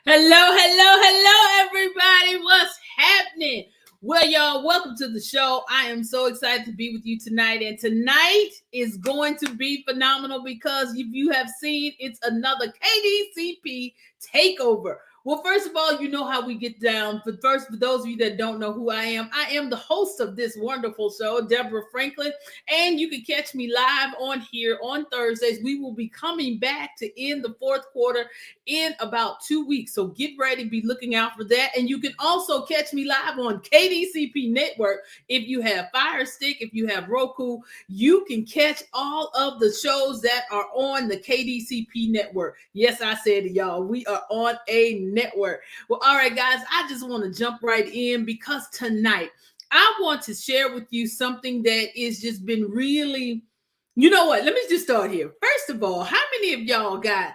Hello, everybody. What's happening? Well, y'all, welcome to the show. I am so excited to be with you tonight. And tonight is going to be phenomenal because if you have seen, it's another KDCP takeover. Well, first of all, you know how we get down. But first, for those of you that don't know who I am the host of this wonderful show, Deborah Franklin. And you can catch me live on here on Thursdays. We will be coming back to end the fourth quarter in about 2 weeks. So get ready, be looking out for that. And you can also catch me live on KDCP Network. If you have Fire Stick, if you have Roku, you can catch all of the shows that are on the KDCP Network. Yes, I said it, y'all. We are on a network. Well, all right, guys, I just want to jump right in because tonight I want to share with you something that is just been really, you know what? Let me just start here. First of all, how many of y'all got Alexa?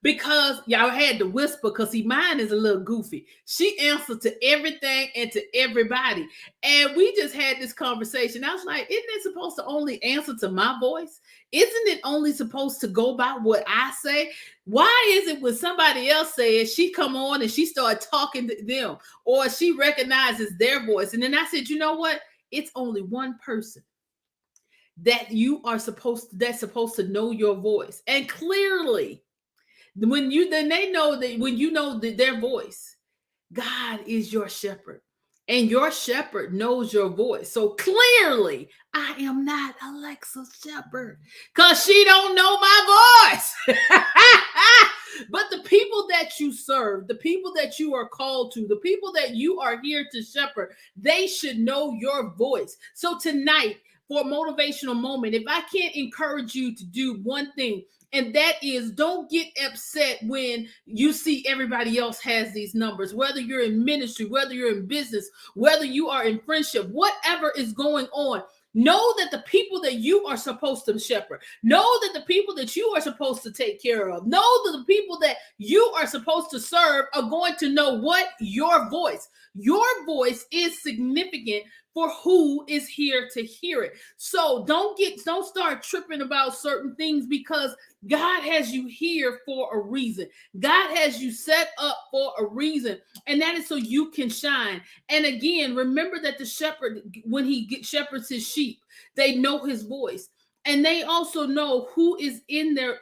Because y'all had to whisper because see, mine is a little goofy. She answers to everything and to everybody. And we just had this conversation. I was like, isn't it supposed to only answer to my voice? Isn't it only supposed to go by what I say? Why is it when somebody else says she come on and she start talking to them or she recognizes their voice? And then I said, you know what? It's only one person that you are supposed to know your voice. And clearly, then they know that when you know their voice, God is your shepherd. And your shepherd knows your voice. So clearly, I am not Alexa's shepherd because she don't know my voice. But the people that you serve, the people that you are called to, the people that you are here to shepherd, they should know your voice. So tonight, for a motivational moment, if I can't encourage you to do one thing, and that is don't get upset when you see everybody else has these numbers, whether you're in ministry, whether you're in business, whether you are in friendship, whatever is going on. Know that the people that you are supposed to shepherd, know that the people that you are supposed to take care of, know that the people that you are supposed to serve are going to know what your voice. Your voice is significant for who is here to hear it. So don't start tripping about certain things because God has you here for a reason. God has you set up for a reason, and that is so you can shine. And again, remember that the shepherd, when he shepherds his sheep, they know his voice, and they also know who is in there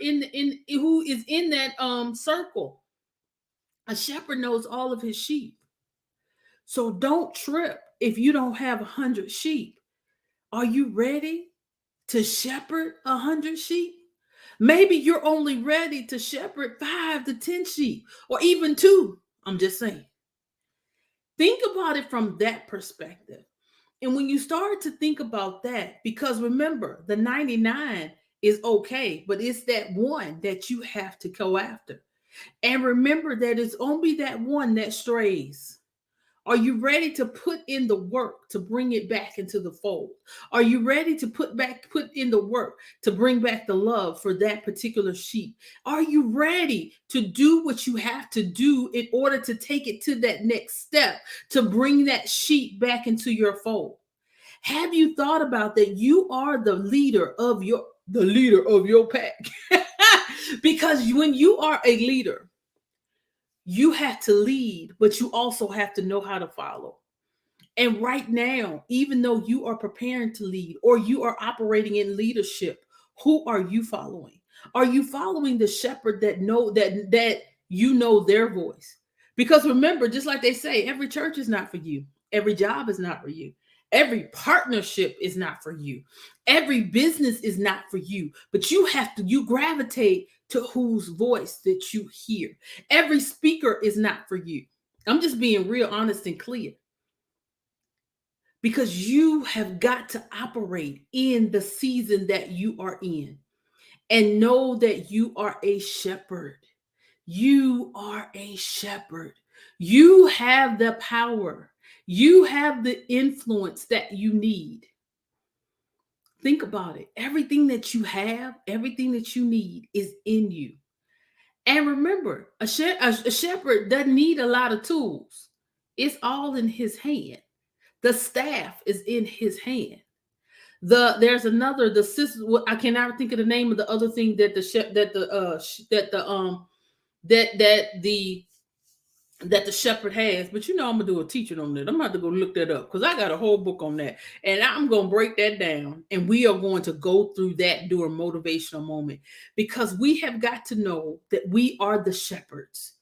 who is in that circle. A shepherd knows all of his sheep, so don't trip if you don't have 100 sheep. Are you ready to shepherd 100 sheep? Maybe you're only ready to shepherd 5 to 10 sheep or even 2. I'm just saying. Think about it from that perspective. And when you start to think about that, because remember, the 99 is okay, but it's that one that you have to go after. And remember that it's only that one that strays. Are you ready to put in the work to bring it back into the fold? Are you ready to put in the work to bring back the love for that particular sheep? Are you ready to do what you have to do in order to take it to that next step to bring that sheep back into your fold? Have you thought about that you are the leader of your pack? Because when you are a leader, you have to lead, but you also have to know how to follow. And right now, even though you are preparing to lead or you are operating in leadership, who are you following? Are you following the shepherd that you know their voice? Because remember, just like they say, every church is not for you. Every job is not for you. Every partnership is not for you. Every business is not for you. But you gravitate to whose voice that you hear. Every speaker is not for you. I'm just being real honest and clear. Because you have got to operate in the season that you are in and know that you are a shepherd. You are a shepherd. You have the power. You have the influence that you need. Think about it. Everything that you have, everything that you need is in you. And remember, a shepherd doesn't need a lot of tools. It's all in his hand. The staff is in his hand. There's another, I cannot think of the name of the other thing that that the shepherd has. But I'm gonna do a teaching on that. I'm gonna have to go look that up because I got a whole book on that, and I'm gonna break that down, and we are going to go through that during motivational moment, because we have got to know that we are the shepherds.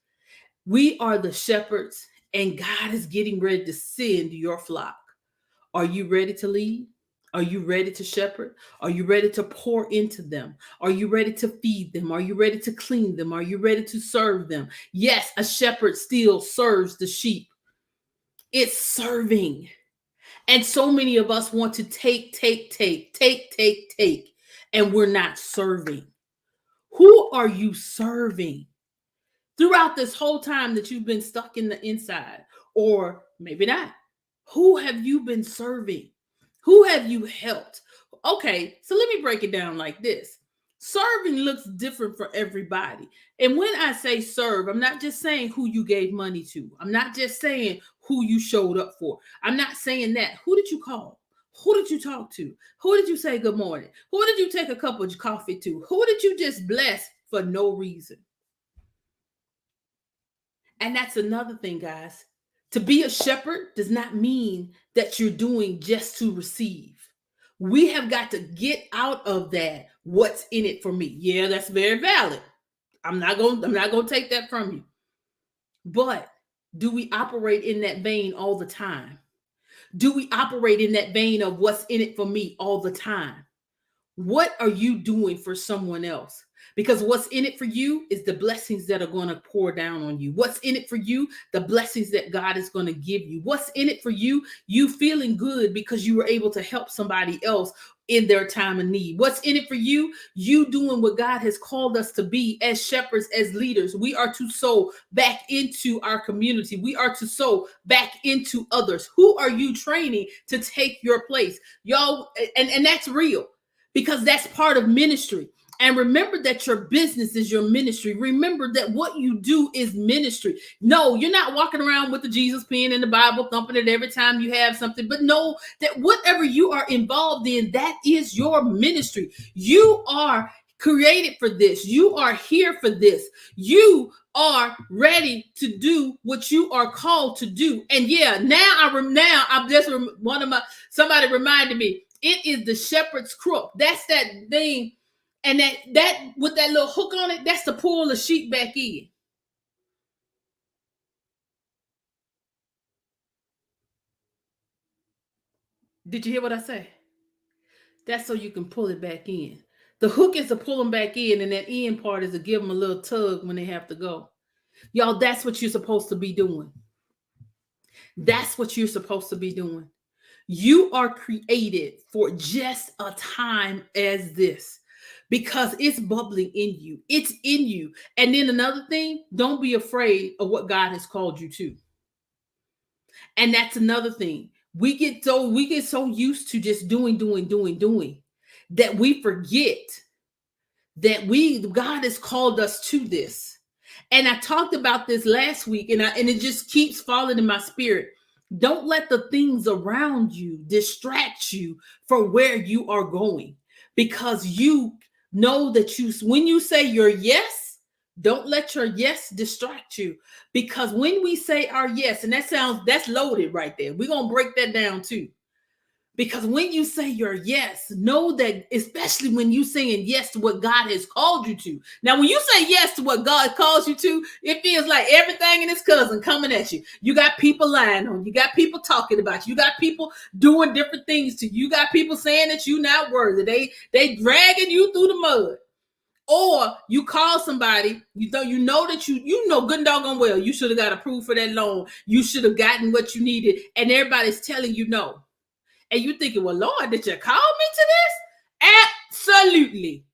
We are the shepherds, and God is getting ready to send your flock. Are you ready to lead? Are you ready to shepherd? Are you ready to pour into them? Are you ready to feed them? Are you ready to clean them? Are you ready to serve them? Yes, a shepherd still serves the sheep. It's serving. And so many of us want to take, and we're not serving. Who are you serving throughout this whole time that you've been stuck in the inside? Or maybe not. Who have you been serving? Who have you helped? Okay, so let me break it down like this. Serving looks different for everybody. And when I say serve, I'm not just saying who you gave money to. I'm not just saying who you showed up for. I'm not saying that. Who did you call? Who did you talk to? Who did you say good morning? Who did you take a cup of coffee to? Who did you just bless for no reason? And that's another thing, guys. To be a shepherd does not mean that you're doing just to receive. We have got to get out of that. What's in it for me? Yeah, that's very valid. I'm not going to take that from you. But do we operate in that vein all the time? Do we operate in that vein of what's in it for me all the time? What are you doing for someone else? Because what's in it for you is the blessings that are going to pour down on you. What's in it for you? The blessings that God is going to give you. What's in it for you? You feeling good because you were able to help somebody else in their time of need. What's in it for you? You doing what God has called us to be as shepherds, as leaders. We are to sow back into our community. We are to sow back into others. Who are you training to take your place? Y'all, and that's real, because that's part of ministry. And remember that your business is your ministry. Remember that what you do is ministry. No, you're not walking around with the Jesus pen and the Bible, thumping it every time you have something. But know that whatever you are involved in, that is your ministry. You are created for this. You are here for this. You are ready to do what you are called to do. And yeah, somebody reminded me. It is the shepherd's crook. That's that thing. And that with that little hook on it, that's to pull the sheep back in. Did you hear what I say? That's so you can pull it back in. The hook is to pull them back in, and that end part is to give them a little tug when they have to go. Y'all, that's what you're supposed to be doing. That's what you're supposed to be doing. You are created for just a time as this, because it's bubbling in you. It's in you. And then another thing, don't be afraid of what God has called you to. And that's another thing. We get so used to just doing that we forget that God has called us to this. And I talked about this last week, and it just keeps falling in my spirit. Don't let the things around you distract you from where you are going, because you know that when you say your yes, don't let your yes distract you. Because when we say our yes, and that's loaded right there. We're going to break that down too. Because when you say your yes, know that, especially when you're saying yes to what God has called you to. Now, when you say yes to what God calls you to, it feels like everything and its cousin coming at you. You got people lying on you. You got people talking about you. You got people doing different things to you. You got people saying that you're not worthy. They dragging you through the mud. Or you call somebody, you know that you know good and doggone well you should have got approved for that loan. You should have gotten what you needed, and everybody's telling you no. And you're thinking, well, Lord, did you call me to this? Absolutely.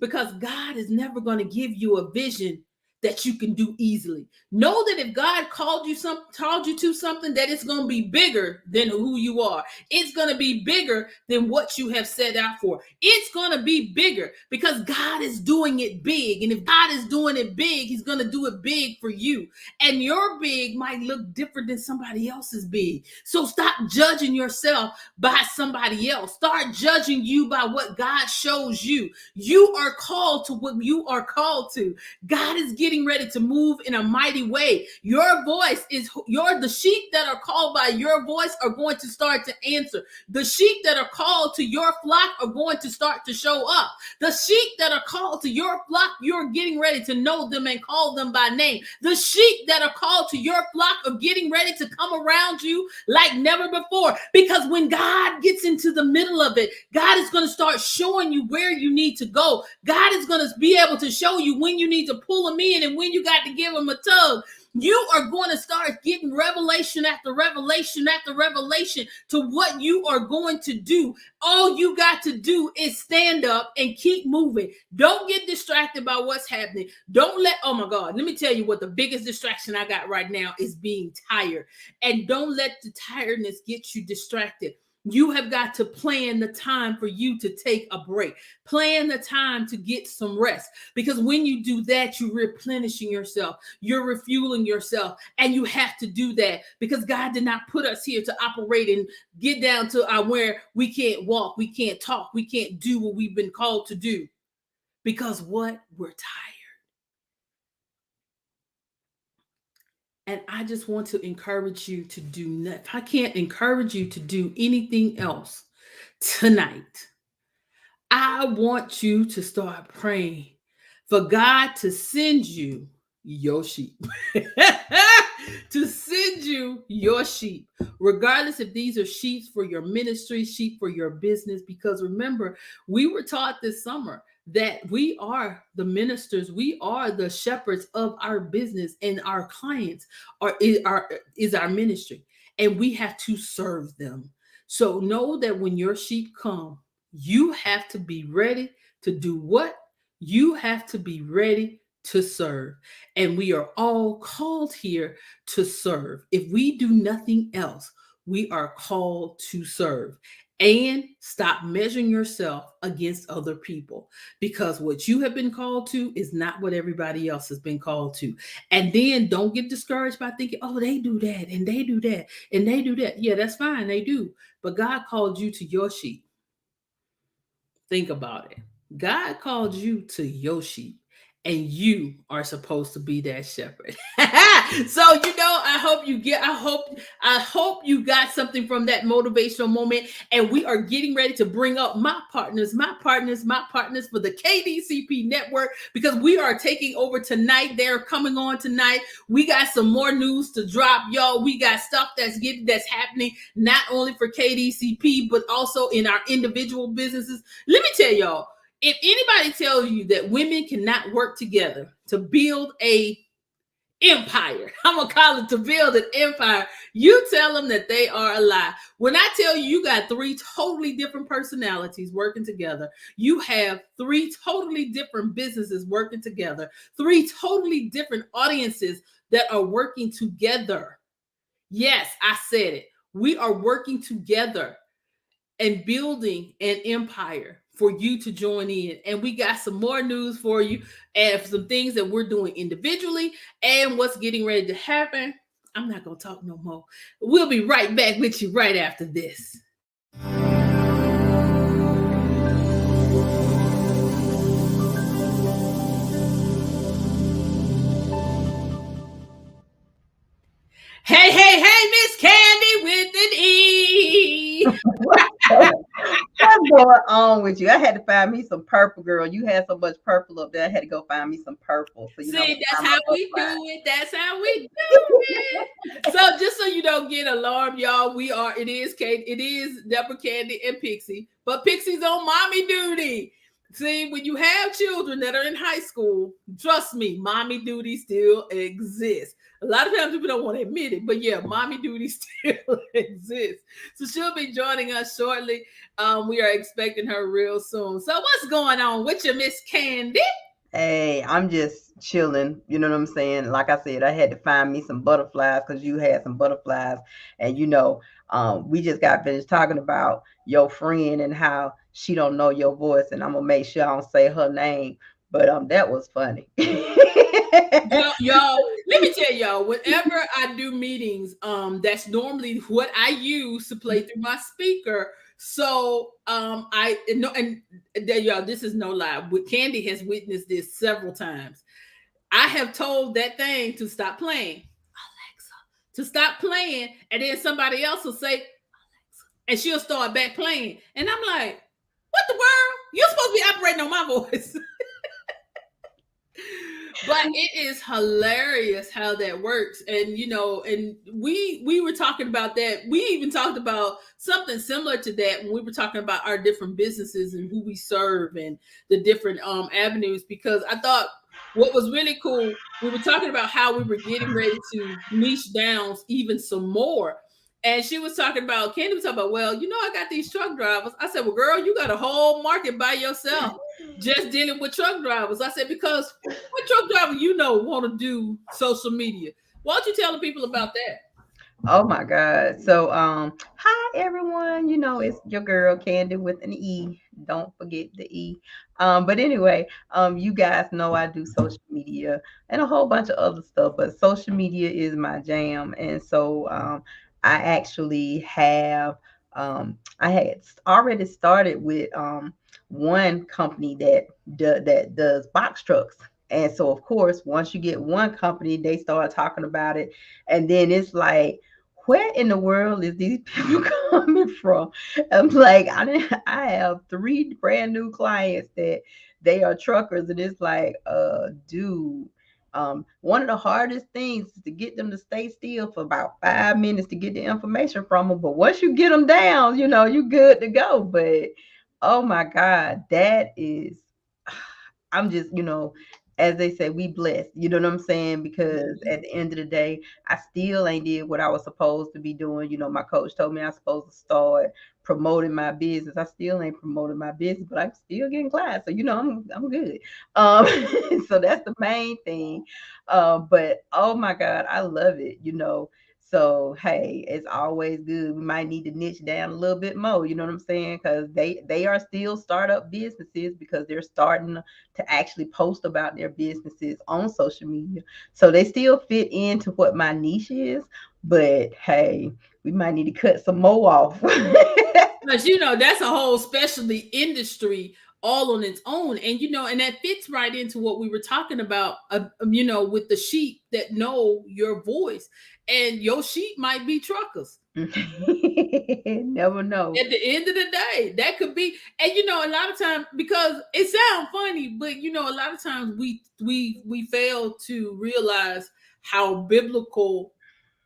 Because God is never going to give you a vision that you can do easily. Know that if God called you to something, that it's going to be bigger than who you are. It's going to be bigger than what you have set out for. It's going to be bigger because God is doing it big. And if God is doing it big, he's going to do it big for you. And your big might look different than somebody else's big. So stop judging yourself by somebody else. Start judging you by what God shows you. You are called to what you are called to. God is getting getting ready to move in a mighty way. Your voice is the sheep that are called by your voice are going to start to answer. The sheep that are called to your flock are going to start to show up. The sheep that are called to your flock, you're getting ready to know them and call them by name. The sheep that are called to your flock are getting ready to come around you like never before. Because when God gets into the middle of it, God is going to start showing you where you need to go. God is going to be able to show you when you need to pull them in and when you got to give them a tug. You are going to start getting revelation after revelation after revelation to what you are going to do. All you got to do is stand up and keep moving. Don't get distracted by what's happening. Oh my God, let me tell you what the biggest distraction I got right now is being tired. And don't let the tiredness get you distracted. You have got to plan the time for you to take a break. Plan the time to get some rest. Because when you do that, you're replenishing yourself. You're refueling yourself. And you have to do that because God did not put us here to operate and get down to where we can't walk, we can't talk, we can't do what we've been called to do. Because what? We're tired. And I just want to encourage you to do nothing. I can't encourage you to do anything else tonight. I want you to start praying for God to send you your sheep. To send you your sheep, regardless if these are sheep for your ministry, sheep for your business. Because remember, we were taught this summer that we are the ministers, we are the shepherds of our business, and our clients is our ministry, and we have to serve them. So know that when your sheep come, you have to be ready to do what? You have to be ready to serve. And we are all called here to serve. If we do nothing else, we are called to serve. And stop measuring yourself against other people, because what you have been called to is not what everybody else has been called to. And then don't get discouraged by thinking, oh, they do that and they do that and they do that. Yeah, that's fine. They do. But God called you to your sheep. Think about it. God called you to your sheep, and you are supposed to be that shepherd. So I hope you got something from that motivational moment. And we are getting ready to bring up my partners for the KDCP Network, because we are taking over tonight. They're coming on tonight. We got some more news to drop, y'all. We got stuff that's happening not only for KDCP but also in our individual businesses. Let me tell y'all, if anybody tells you that women cannot work together to build a empire, I'm gonna call it to build an empire, you tell them that they are a lie. When I tell you got three totally different personalities working together, you have three totally different businesses working together, three totally different audiences that are working together. Yes, I said it. We are working together and building an empire for you to join in. And we got some more news for you and some things that we're doing individually and what's getting ready to happen. I'm not going to talk no more. We'll be right back with you right after this. Hey, hey, hey, Miss Candy with an E. What's going on with you? I had to find me some purple, girl. You had so much purple up there. I had to go find me some purple. So See, that's how we do it. That's how we do it. So just so you don't get alarmed, y'all, it is Deborah, Candy, and Pixie, but Pixie's on mommy duty. See, when you have children that are in high school, trust me, mommy duty still exists. A lot of times people don't want to admit it, but yeah, mommy duty still exists. So she'll be joining us shortly. We are expecting her real soon. So what's going on with you, Miss Candy? Hey, I'm just chilling. You know what I'm saying? Like I said, I had to find me some butterflies because you had some butterflies. And we just got finished talking about your friend and how she don't know your voice. And I'm gonna make sure I don't say her name. But that was funny. Y'all, let me tell y'all, whenever I do meetings, that's normally what I use to play through my speaker. So I know, and y'all, this is no lie. Candy has witnessed this several times. I have told that thing to stop playing, Alexa, to stop playing, and then somebody else will say, Alexa, and she'll start back playing. And I'm like, what the world? You're supposed to be operating on my voice. But it is hilarious how that works. And and we were talking about that. We even talked about something similar to that when we were talking about our different businesses and who we serve and the different avenues, because I thought what was really cool, we were talking about how we were getting ready to niche down even some more. And she was talking about, Candy was talking about, well, I got these truck drivers. I said, well, girl, you got a whole market by yourself just dealing with truck drivers. I said, because what truck driver want to do social media? Why don't you tell the people about that? Oh my God. So hi everyone. It's your girl Candy with an E. Don't forget the E. But anyway, you guys know I do social media and a whole bunch of other stuff, but social media is my jam. And so I actually have I had already started with one company that does box trucks. And so of course, once you get one company, they start talking about it. And then it's like, where in the world is these people coming from? I'm like, I have 3 brand new clients that they are truckers, and it's like, dude. One of the hardest things is to get them to stay still for about 5 minutes to get the information from them. But once you get them down, you're good to go. But oh my God, that is, I'm just, as they say, we blessed. You know what I'm saying? Because at the end of the day, I still ain't did what I was supposed to be doing. My coach told me I was supposed to start promoting my business. I still ain't promoting my business, but I'm still getting clients. So I'm good. Um, so that's the main thing. But oh my God, I love it. So hey, it's always good. We might need to niche down a little bit more. You know what I'm saying? Because they are still startup businesses because they're starting to actually post about their businesses on social media. So they still fit into what my niche is. But hey, we might need to cut some more off. Because that's a whole specialty industry all on its own. And and that fits right into what we were talking about, with the sheep that know your voice. And your sheep might be truckers. Never know. At the end of the day, that could be. And a lot of times, because it sounds funny, but a lot of times we fail to realize how biblical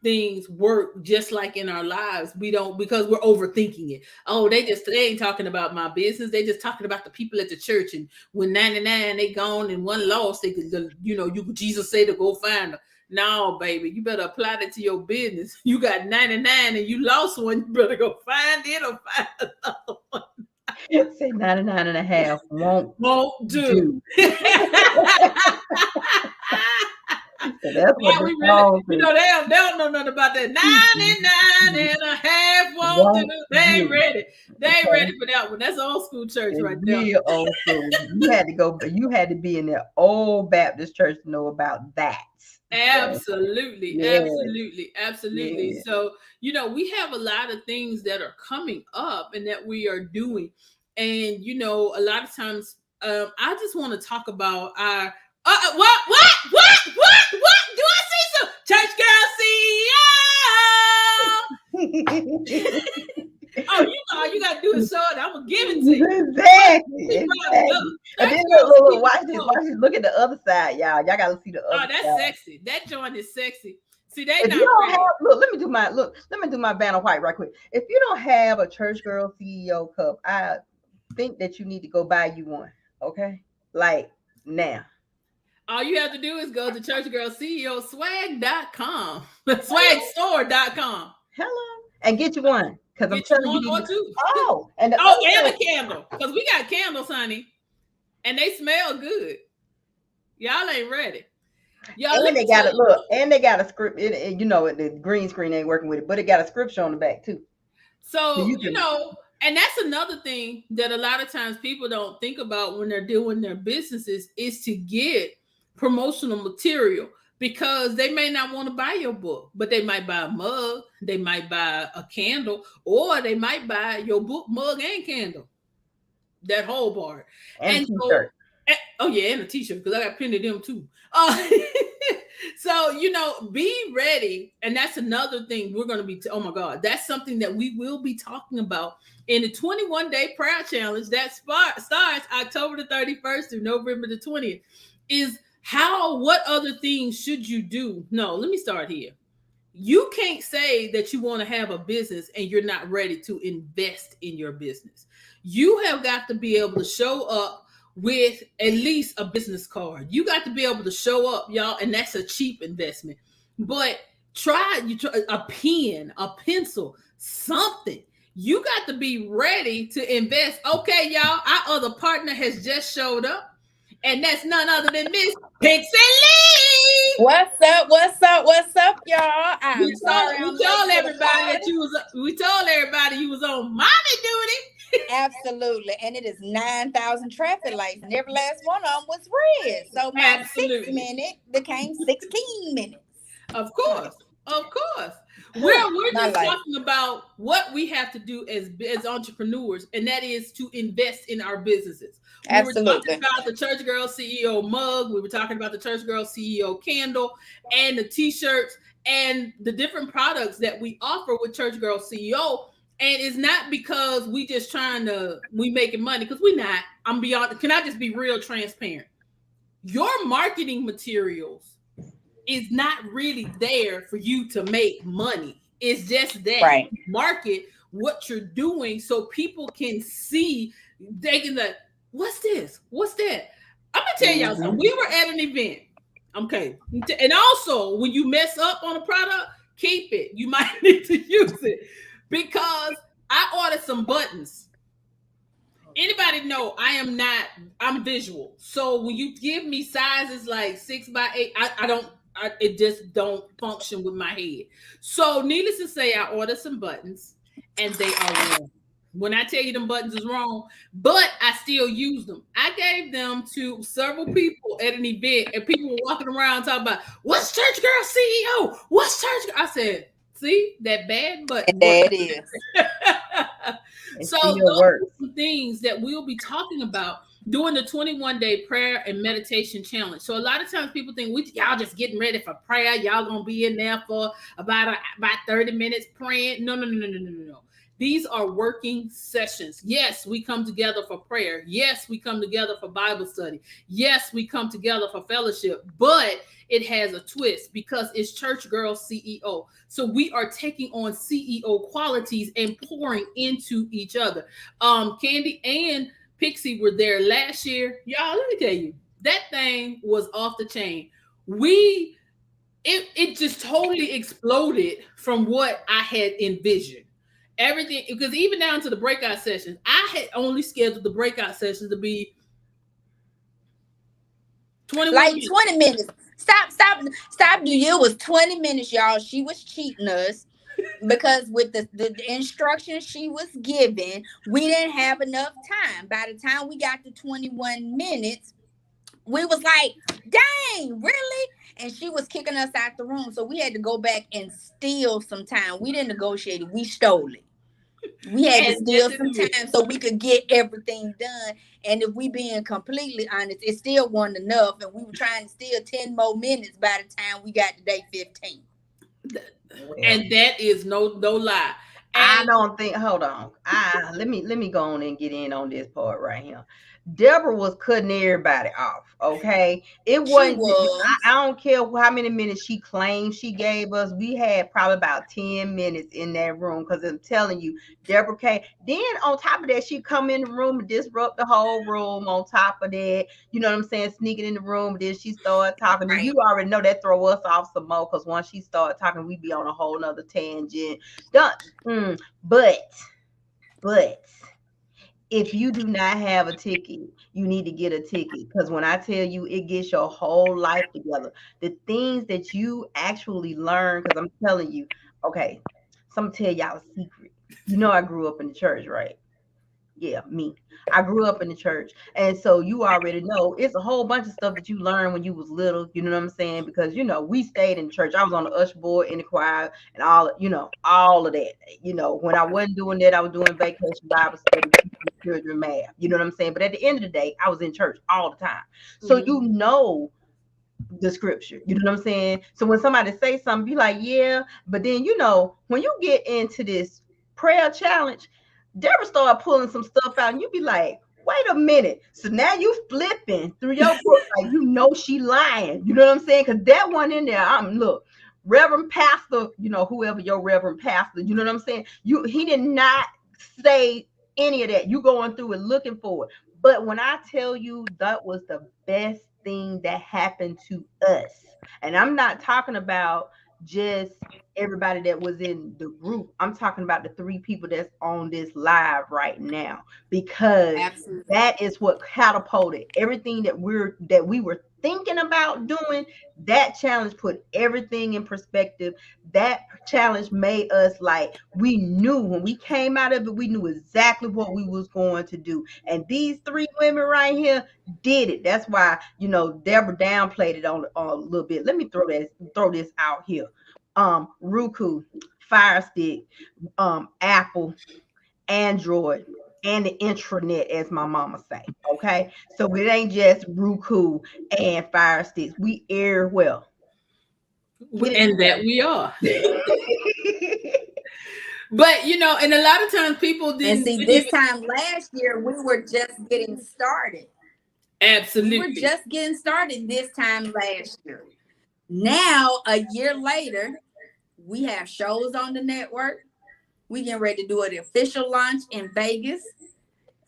things work, just like in our lives. We don't, because we're overthinking it. Oh, they ain't talking about my business. They just talking about the people at the church. And when 99 they gone and one lost, they could, Jesus say to go find them. No, baby, you better apply that to your business. You got 99 and you lost one. You better go find it or find another one. Say 99 and a half won't do. So that's what we really, they don't know nothing about that. 99 and a half won't do. They ain't ready. They ain't ready for that one. That's old school church right there. Real old school. You had to be in the old Baptist church to know about that. Absolutely. Yes. Absolutely. Yes. So, we have a lot of things that are coming up and that we are doing. And, a lot of times, I just want to talk about our what? Do I see some church girl CEO? Oh, all you gotta do is show it. I'm gonna give it to you. Exactly. And then watch this. Look at the other side, y'all. Y'all gotta see the other. Oh, that's side. Sexy. That joint is sexy. See, they if not you don't ready. have, let me do my Vanna White right quick. If you don't have a church girl CEO cup, I think that you need to go buy you one. Okay, like now. All you have to do is go to churchgirlceoswag.com, swagstore.com. Hello, and get you one, because I'm telling you. Too. And a candle, because we got candles, honey, and they smell good. Y'all ain't ready. Y'all, and they got it. Look, and they got a script. The green screen ain't working with it, but it got a scripture on the back too. So and that's another thing that a lot of times people don't think about when they're doing their businesses is to get promotional material, because they may not want to buy your book, but they might buy a mug, they might buy a candle, or they might buy your book, mug, and candle. That whole part. And t-shirt. Oh yeah, and a t-shirt because I got plenty of them too. So be ready, and that's another thing we're going to be. Oh my God, that's something that we will be talking about in the 21-day prayer challenge that starts October the 31st through November the 20th. Is what other things should you do? No, let me start here. You can't say that you want to have a business and you're not ready to invest in your business. You have got to be able to show up with at least a business card. You got to be able to show up, y'all, and that's a cheap investment. But try a pen, a pencil, something. You got to be ready to invest. Okay, y'all, our other partner has just showed up, and that's none other than Miss Pixie Lee. What's up? What's up? What's up, y'all? We told everybody you was on mommy duty. Absolutely. And it is 9,000 traffic lights, and every last one of them was red. So my 6 minute became 16 minutes. Of course. We're just talking about what we have to do as entrepreneurs, and that is to invest in our businesses. Absolutely. We were talking about the Church Girl CEO mug. We were talking about the Church Girl CEO candle and the t-shirts and the different products that we offer with Church Girl CEO. And it's not because we just we making money, because we're not. I'm beyond. Can I just be real transparent? Your marketing materials is not really there for you to make money. It's just that right. Market what you're doing so people can see. They can like, what's this? What's that? I'm gonna tell y'all something. We were at an event. Okay. And also, when you mess up on a product, keep it. You might need to use it. Because I ordered some buttons. Anybody know I'm visual. So when you give me sizes like 6x8, it just don't function with my head. So needless to say, I ordered some buttons and they are wrong. When I tell you them buttons is wrong, but I still use them. I gave them to several people at an event, and people were walking around talking about, what's Church Girl CEO? What's Church Girl? I said, see, that bad button. There it is. So those are some things that we'll be talking about during the 21-day prayer and meditation challenge. So a lot of times people think y'all just getting ready for prayer. Y'all gonna be in there for about 30 minutes praying. No. These are working sessions. Yes, we come together for prayer. Yes, we come together for Bible study. Yes, we come together for fellowship, but it has a twist because it's Church Girl CEO. So we are taking on CEO qualities and pouring into each other. Candy and Pixie were there last year. Y'all, let me tell you, that thing was off the chain. It just totally exploded from what I had envisioned. Everything, because even down to the breakout sessions, I had only scheduled the breakout sessions to be 20 minutes. Stop. It was 20 minutes, y'all. She was cheating us because with the instructions she was given, we didn't have enough time. By the time we got to 21 minutes, we was like, dang, really? And she was kicking us out the room. So we had to go back and steal some time. We didn't negotiate it. We stole it. We had to steal some time so we could get everything done. And if we being completely honest, it still wasn't enough. And we were trying to steal 10 more minutes by the time we got to day 15. And that is no lie. And I don't think, hold on. Let me go on and get in on this part right here. Deborah was cutting everybody off. Okay. It wasn't, I don't care how many minutes she claimed she gave us. We had probably about 10 minutes in that room. Because I'm telling you, Deborah came. Then on top of that, she come in the room and disrupt the whole room. On top of that, you know what I'm saying? Sneaking in the room. Then she started talking. Right. And you already know that throw us off some more. Because once she started talking, we be on a whole nother tangent. But if you do not have a ticket, you need to get a ticket. Because when I tell you, it gets your whole life together. The things that you actually learn, because I'm telling you, okay, so I'm going to tell y'all a secret. You know I grew up in the church, right? Yeah, me. I grew up in the church. And so you already know it's a whole bunch of stuff that you learned when you was little. You know what I'm saying? Because, we stayed in church. I was on the usher board, in the choir, and all of that. When I wasn't doing that, I was doing vacation Bible study, children math. You know what I'm saying? But at the end of the day, I was in church all the time. So Mhm. you know the scripture. You know what I'm saying? So when somebody say something, be like, yeah. But then, you know, when you get into this prayer challenge, Deborah started pulling some stuff out, and you be like, wait a minute. So now you flipping through your book like you know she lying. You know what I'm saying? Because that one in there, look, Reverend Pastor, you know, whoever your Reverend Pastor, you know what I'm saying? He did not say any of that. You going through it looking for it. But when I tell you that was the best thing that happened to us, and I'm not talking about just everybody that was in the group. I'm talking about the 3 people that's on this live right now, because Absolutely. that is what catapulted everything that we were thinking about doing. That challenge put everything in perspective. That challenge made us like, we knew when we came out of it, we knew exactly what we was going to do. And these 3 women right here did it. That's why, you know, Deborah downplayed it on a little bit. Let me throw this out here. Roku, Fire Stick, Apple, Android, and the intranet, as my mama say. Okay, so it ain't just Roku and Fire Sticks. We air well. Get it And that we are. together. But you know, and a lot of times people And didn't see, this even time last year, we were just getting started. We were absolutely. just getting started this time last year. Now, a year later, we have shows on the network. We getting ready to do an official launch in Vegas.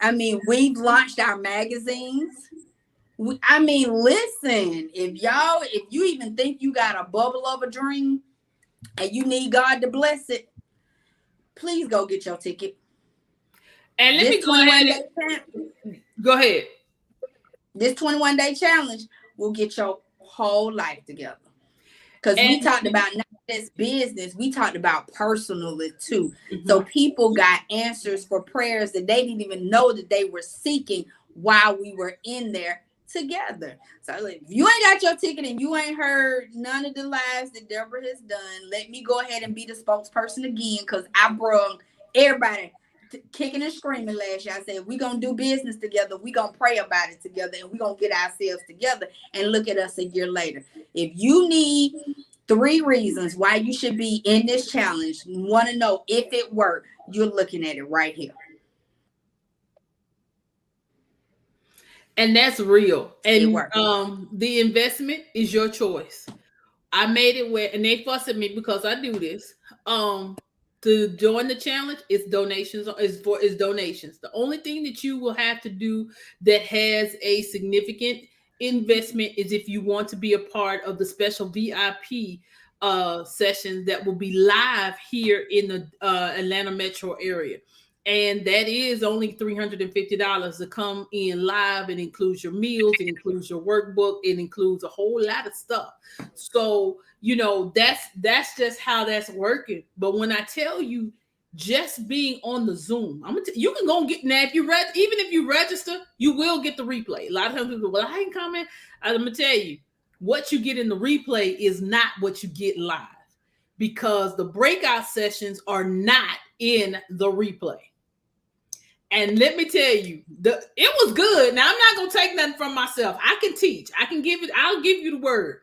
I mean, we've launched our magazines. I mean, listen, if you even think you got a bubble of a dream and you need God to bless it, please go get your ticket. And let me This go ahead 21 day go ahead. this 21 day challenge will get your whole life together. Because we And talked about not just business, we talked about personally too. Mhm. So people got answers for prayers that they didn't even know that they were seeking while we were in there together. So if you ain't got your ticket and you ain't heard none of the lives that Deborah has done, let me go ahead and be the spokesperson again, because I brought everybody kicking and screaming last year. I said, we're going to do business together. We're going to pray about it together, and we're going to get ourselves together, and look at us a year later. If you need 3 reasons why you should be in this challenge, you want to know if it worked, you're looking at it right here. And that's real. It And worked. the investment is your choice. I made it where, and they fuss at me because I do this. To join the challenge, it's donations. Is donations. The only thing that you will have to do that has a significant investment is if you want to be a part of the special VIP sessions that will be live here in the Atlanta metro area. And that is only $350 to come in live. It includes your meals, it includes your workbook, it includes a whole lot of stuff. So, you know, that's just how that's working. But when I tell you, just being on the Zoom, you can go and get, now if you even if you register, you will get the replay. A lot of times people, well, I ain't coming. I'm gonna tell you, what you get in the replay is not what you get live, because the breakout sessions are not in the replay. And let me tell you, it was good. Now I'm not gonna take nothing from myself. I can teach. I'll give you the word.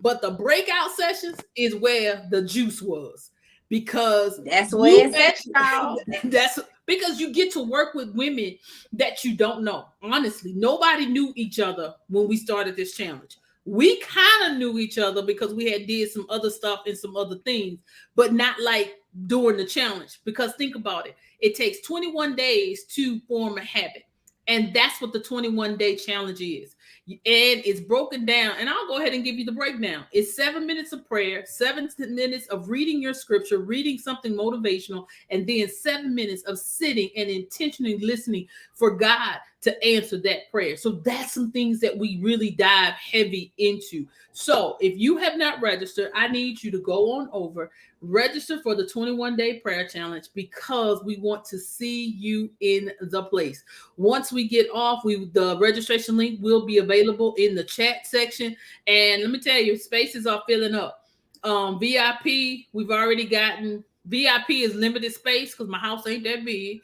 But the breakout sessions is where the juice was, because That's where it's at, y'all. that's because you get to work with women that you don't know. Honestly, nobody knew each other when we started this challenge. We kind of knew each other because we had did some other stuff and some other things, but not like during the challenge. Because think about it. It takes 21 days to form a habit. And that's what the 21-day challenge is. And it's broken down. And I'll go ahead and give you the breakdown. It's 7 minutes of prayer, 7 minutes of reading your scripture, reading something motivational, and then 7 minutes of sitting and intentionally listening for God to answer that prayer. So that's some things that we really dive heavy into. So if you have not registered, I need you to go on over, register for the 21-day prayer challenge, because we want to see you in the place. Once we get off, the registration link will be available in the chat section. And let me tell you, spaces are filling up. VIP, we've already gotten VIP is limited space because my house ain't that big.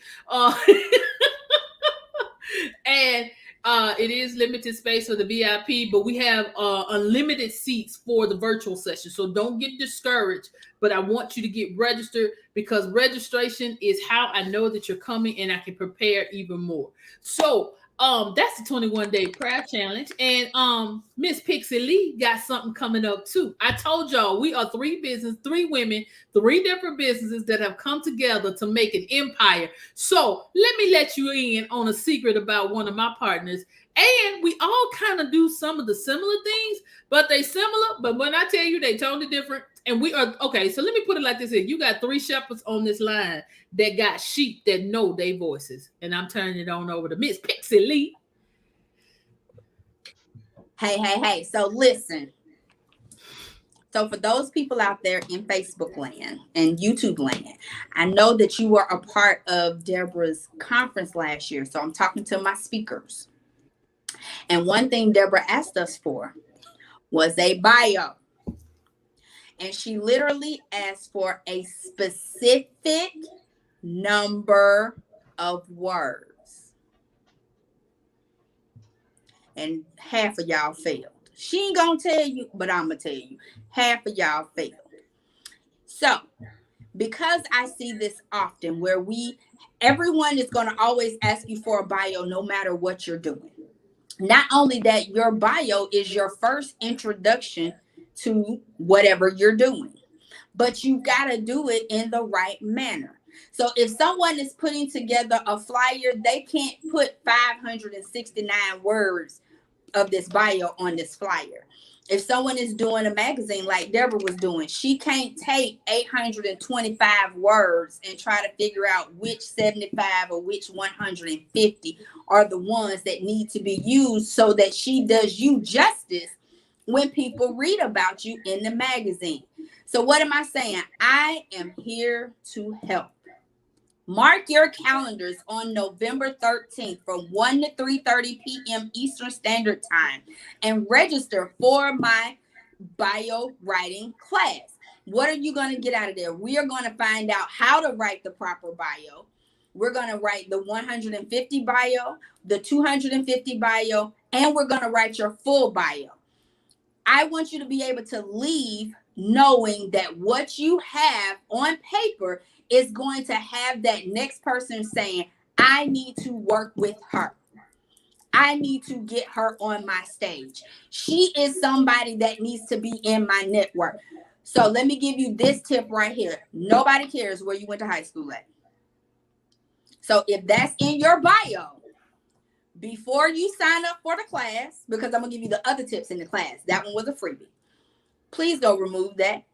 add, it is limited space for the VIP, but we have unlimited seats for the virtual session. So don't get discouraged, but I want you to get registered, because registration is how I know that you're coming and I can prepare even more. So that's the 21-day prayer challenge. And Miss Pixie Lee got something coming up too. I told y'all we are three women, three different businesses that have come together to make an empire. So let you in on a secret about one of my partners. And we all kind of do some of the similar things, but they similar. But when I tell you they totally different, and we are okay. So let me put it like this: here, you got three shepherds on this line that got sheep that know their voices, and I'm turning it on over to Miss Pixie Lee. Hey. So listen. So for those people out there in Facebook land and YouTube land, I know that you were a part of Deborah's conference last year. So I'm talking to my speakers. And one thing Deborah asked us for was a bio. And she literally asked for a specific number of words. And half of y'all failed. She ain't gonna tell you, but I'm gonna tell you. Half of y'all failed. So, because I see this often where everyone is gonna always ask you for a bio no matter what you're doing. Not only that, your bio is your first introduction to whatever you're doing, but you got to do it in the right manner. So if someone is putting together a flyer, they can't put 569 words of this bio on this flyer. If someone is doing a magazine like Deborah was doing, she can't take 825 words and try to figure out which 75 or which 150 are the ones that need to be used so that she does you justice when people read about you in the magazine. So what am I saying? I am here to help. Mark your calendars on November 13th from 1 to 3:30 p.m. Eastern Standard Time and register for my bio writing class. What are you going to get out of there? We are going to find out how to write the proper bio. We're going to write the 150 bio, the 250 bio, and we're going to write your full bio. I want you to be able to leave knowing that what you have on paper is going to have that next person saying, I need to work with her. I need to get her on my stage. She is somebody that needs to be in my network. So let me give you this tip right here. Nobody cares where you went to high school at. So if that's in your bio, before you sign up for the class, because I'm going to give you the other tips in the class. That one was a freebie. Please go remove that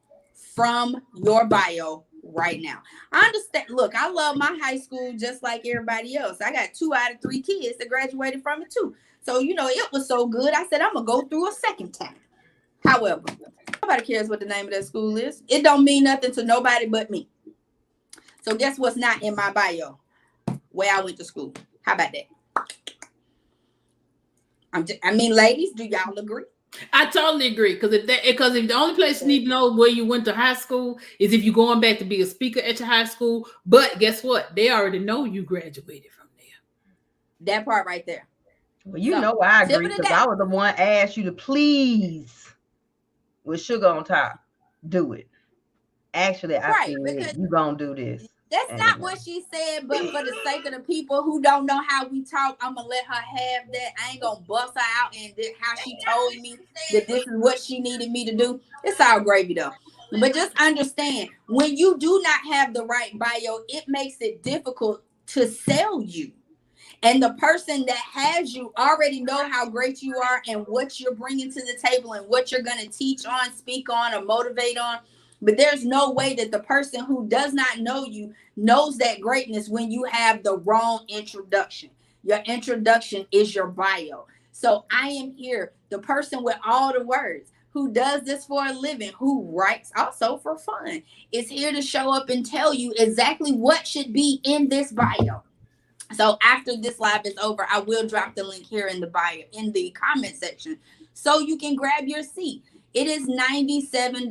from your bio right now. I understand. Look, I love my high school just like everybody else. I got 2 out of 3 kids that graduated from it too. So, it was so good. I said, I'm going to go through a second time. However, nobody cares what the name of that school is. It don't mean nothing to nobody but me. So guess what's not in my bio? Where I went to school. How about that? Ladies, do y'all agree? I totally agree, because if the only place you need to know where you went to high school is if you're going back to be a speaker at your high school. But guess what? They already know you graduated from there. That part right there. Well, I agree, because I was the one asked you to please, with sugar on top, do it. Actually, I said you gonna do this. That's not what she said, but for the sake of the people who don't know how we talk, I'm going to let her have that. I ain't going to bust her out and how she told me that this is what she needed me to do. It's all gravy, though. But just understand, when you do not have the right bio, it makes it difficult to sell you. And the person that has you already know how great you are and what you're bringing to the table and what you're going to teach on, speak on, or motivate on. But there's no way that the person who does not know you knows that greatness when you have the wrong introduction. Your introduction is your bio. So I am here, the person with all the words, who does this for a living, who writes also for fun, is here to show up and tell you exactly what should be in this bio. So after this live is over, I will drop the link here in the bio, in the comment section, so you can grab your seat. It is $97.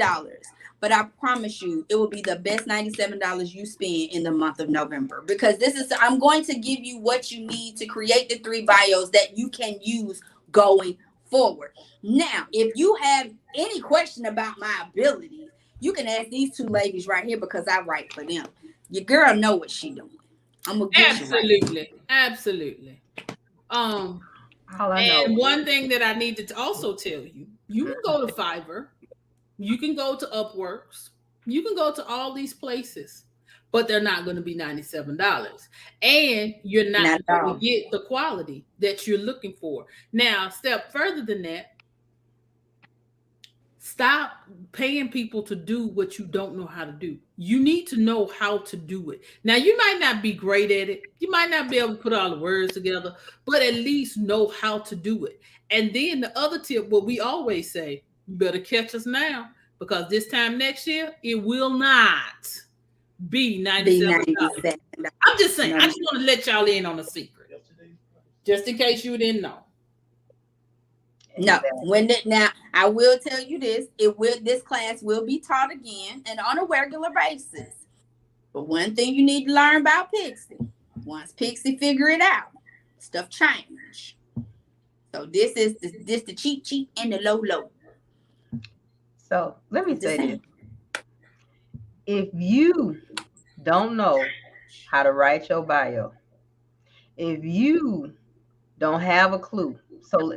but I promise you, it will be the best $97 you spend in the month of November, because I'm going to give you what you need to create the 3 bios that you can use going forward. Now, if you have any question about my abilities, you can ask these 2 ladies right here, because I write for them. Your girl know what she doing. I'm gonna get Absolutely. you right. Absolutely. Um, All I know. and one thing that I need to also tell you, you can go to Fiverr, you can go to Upworks, you can go to all these places, but they're not going to be $97. And you're not Not at going to all. get the quality that you're looking for. Now, step further than that, stop paying people to do what you don't know how to do. You need to know how to do it. Now, you might not be great at it. You might not be able to put all the words together, but at least know how to do it. And then the other tip, what we always say, you better catch us now, because this time next year, it will not be Be $97. 97. I'm just saying, I No, just want to let y'all in on a secret, just in case you didn't know. no. Now I will tell you this: this class will be taught again and on a regular basis. But one thing you need to learn about Pixie: once Pixie figure it out, stuff change. So this is the cheat sheet and the low. So let me say this. If you don't know how to write your bio, if you don't have a clue, so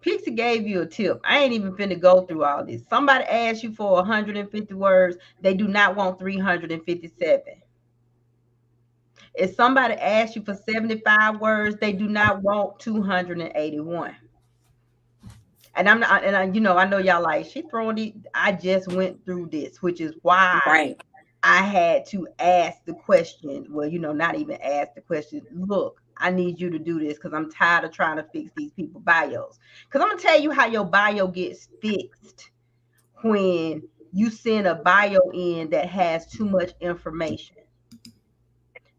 Pixie gave you a tip. I ain't even finna go through all this. Somebody asked you for 150 words, they do not want 357. If somebody asks you for 75 words, they do not want 281. And I'm not, and I know y'all like, she throwing these. I just went through this, which is why Right. I had to ask the question. Well, not even ask the question. Look, I need you to do this because I'm tired of trying to fix these people bios. Because I'm gonna tell you how your bio gets fixed when you send a bio in that has too much information.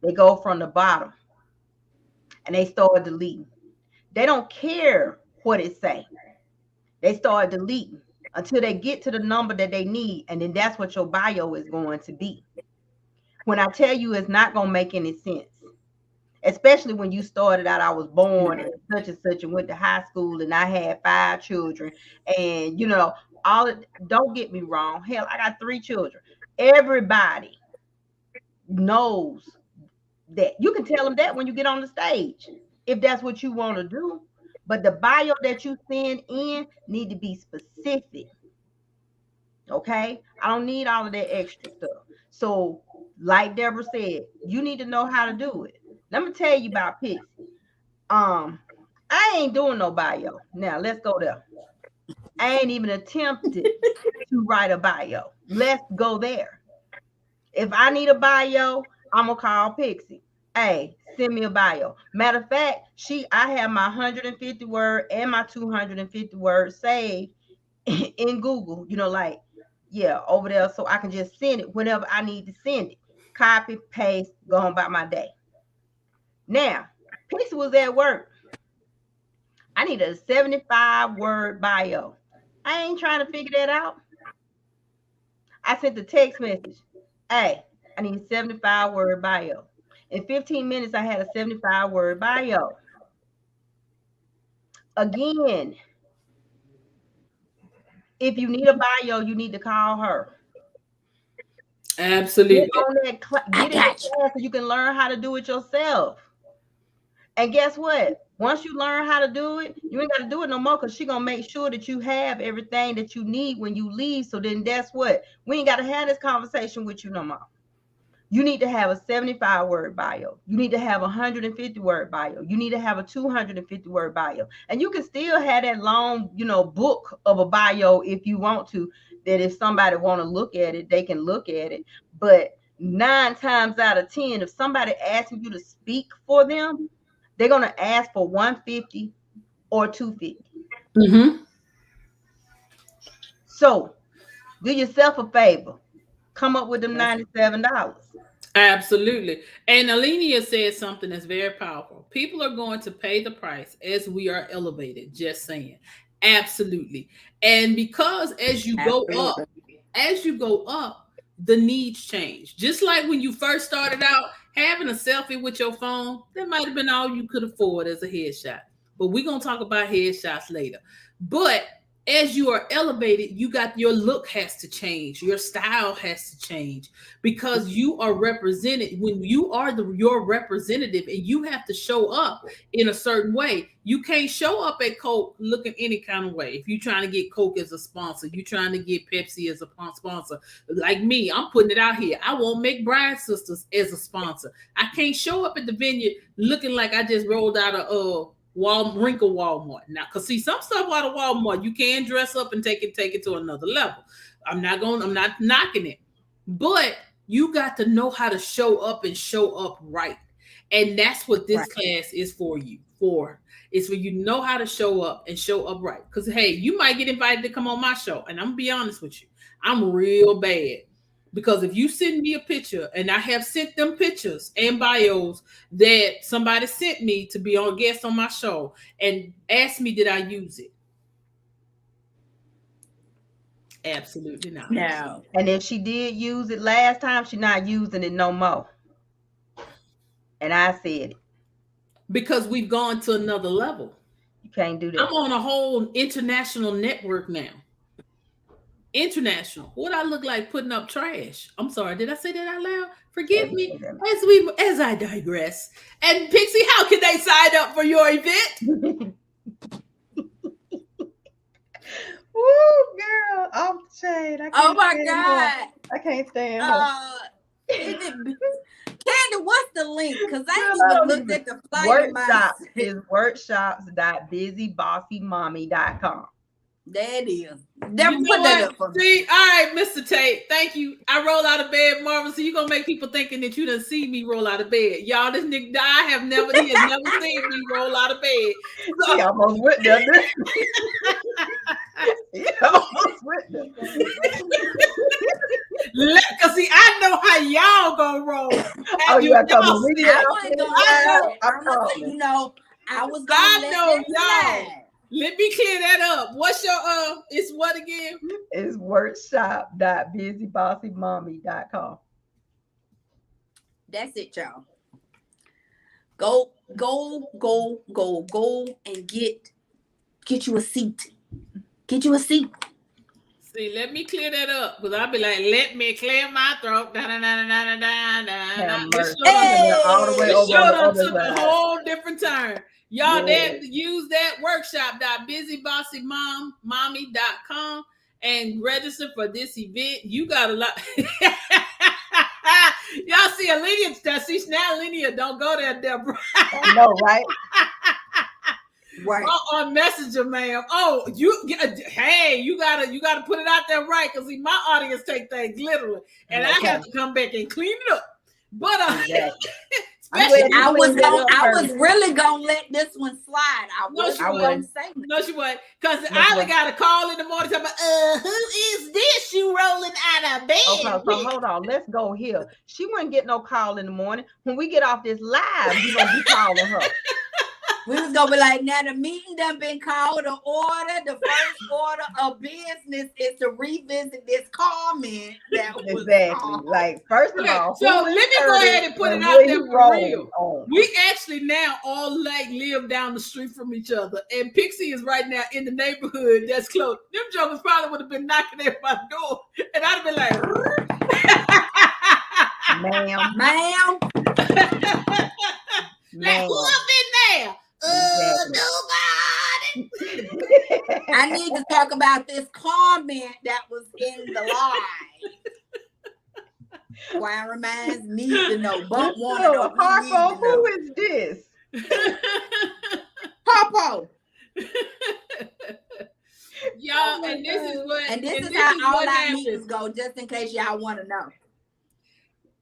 They go from the bottom and they start deleting. They don't care what it say. They start deleting until they get to the number that they need, and then that's what your bio is going to be. When I tell you it's not going to make any sense, especially when you started out, I was born at such and such and went to high school and I had 5 children, and don't get me wrong, hell, I got 3 children. Everybody knows that. You can tell them that when you get on the stage, if that's what you want to do. But the bio that you send in need to be specific. Okay? I don't need all of that extra stuff. So, like Deborah said, you need to know how to do it. Let me tell you about Pixie. I ain't doing no bio. Now, let's go there. I ain't even attempted to write a bio. Let's go there. If I need a bio, I'm gonna call Pixie. Hey, send me a bio. Matter of fact, I have my 150 word and my 250 word saved in Google, over there, so I can just send it whenever I need to send it. Copy, paste, go on about my day. Now, Pixie was at work. I need a 75 word bio. I ain't trying to figure that out. I sent the text message. Hey, I need a 75 word bio. In 15 minutes, I had a 75 word bio. Again, if you need a bio, you need to call her. Absolutely. Get on that get in the class so you can learn how to do it yourself. And guess what? Once you learn how to do it, you ain't got to do it no more, because she's going to make sure that you have everything that you need when you leave. So then that's what? We ain't got to have this conversation with you no more. You need to have a 75 word bio. You need to have a 150 word bio. You need to have a 250 word bio. And you can still have that long, book of a bio if you want to, that if somebody want to look at it, they can look at it. But 9 times out of 10, if somebody asking you to speak for them, they're going to ask for 150 or 250. Mm-hmm. So do yourself a favor. Come up with them $97. Absolutely. And Alenia said something that's very powerful. People are going to pay the price as we are elevated. Just saying. Absolutely. And because as you go up, as you go up, the needs change. Just like when you first started out, having a selfie with your phone, that might have been all you could afford as a headshot. But we're going to talk about headshots later. But as you are elevated, you got your look has to change, your style has to change, because you are represented. When you are your representative, and you have to show up in a certain way. You can't show up at Coke looking any kind of way. If you're trying to get Coke as a sponsor, you're trying to get Pepsi as a sponsor. Like me, I'm putting it out here. I won't make Bride Sisters as a sponsor. I can't show up at the venue looking like I just rolled out of Walmart now, because see, some stuff out of Walmart you can dress up and take it to another level. I'm not knocking it, but you got to know how to show up and show up right, and that's what this class is for you. It's for you to know how to show up and show up right. Because hey, you might get invited to come on my show, and I'm gonna be honest with you, I'm real bad. Because if you send me a picture, and I have sent them pictures and bios that somebody sent me to be on guest on my show and asked me, did I use it? Absolutely not. No. And if she did use it last time, she's not using it no more. And I said it. Because we've gone to another level. You can't do that. I'm on a whole international network now. International. What I look like putting up trash? I'm sorry. Did I say that out loud? Forgive me as I digress. And Pixie, how can they sign up for your event? Woo, girl, off the chain. Oh my God. I can't stand her. Candy, what's the link? Because I ain't even looked at the flyer. Workshops is workshops.busybossymommy.com. That is. Then put that up for me. See, all right, Mr. Tate, thank you. I roll out of bed, Marvin. So you're gonna make people thinking that you done see me roll out of bed. Y'all, this nigga, he has never seen me roll out of bed. So, he almost went there. He almost went there. Cause see, I know how y'all gonna roll. Oh, you got to video. I was gonna I know y'all. Let me clear that up. What's your it's what again? It's workshop.busybossymommy.com. That's it, y'all. Go and get you a seat. Get you a seat. See, let me clear that up, because I'll be like, let me clear my throat. All the way over took a whole different turn. Y'all there use that workshop.busybossymommy.com and register for this event. You got a lot. Y'all see Alenia, see now Alenia, don't go there, Deborah. I know, right? Right. On Messenger, ma'am. Oh, you gotta put it out there right, because see, my audience take things literally, and I have to come back and clean it up. But I was really gonna let this one slide. I wasn't gonna say no, she wasn't, because I got a call in the morning talking about, who is this you rolling out of bed? Okay, so hold on, let's go here. She wouldn't get no call in the morning. When we get off this live, you're gonna be calling her. We was gonna be like, now the meeting done been called to order. The first order of business is to revisit this comment that was exactly called. Like, first of all, so let me go ahead and put it out there for real. We actually now all like live down the street from each other, and Pixie is right now in the neighborhood that's close. Them jokers probably would have been knocking at my door, and I'd have been like, ma'am. Like, who up in there? Nobody. I need to talk about this comment that was in the live. Why reminds me to know, but want to know. Harpo, who is this? Harpo. Y'all, and this is how all our meetings go, just in case y'all want to know.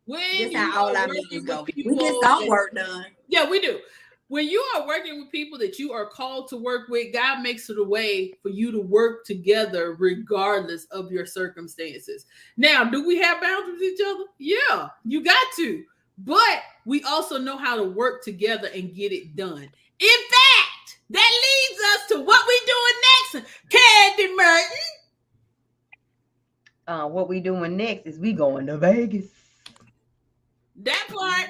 This is how all our meetings go. We get some work done. Yeah, we do. When you are working with people that you are called to work with, God makes it a way for you to work together regardless of your circumstances. Now, do we have boundaries with each other? Yeah, you got to. But we also know how to work together and get it done. In fact, that leads us to what we doing next. Candy Merton. what we doing next is we going to Vegas. That part.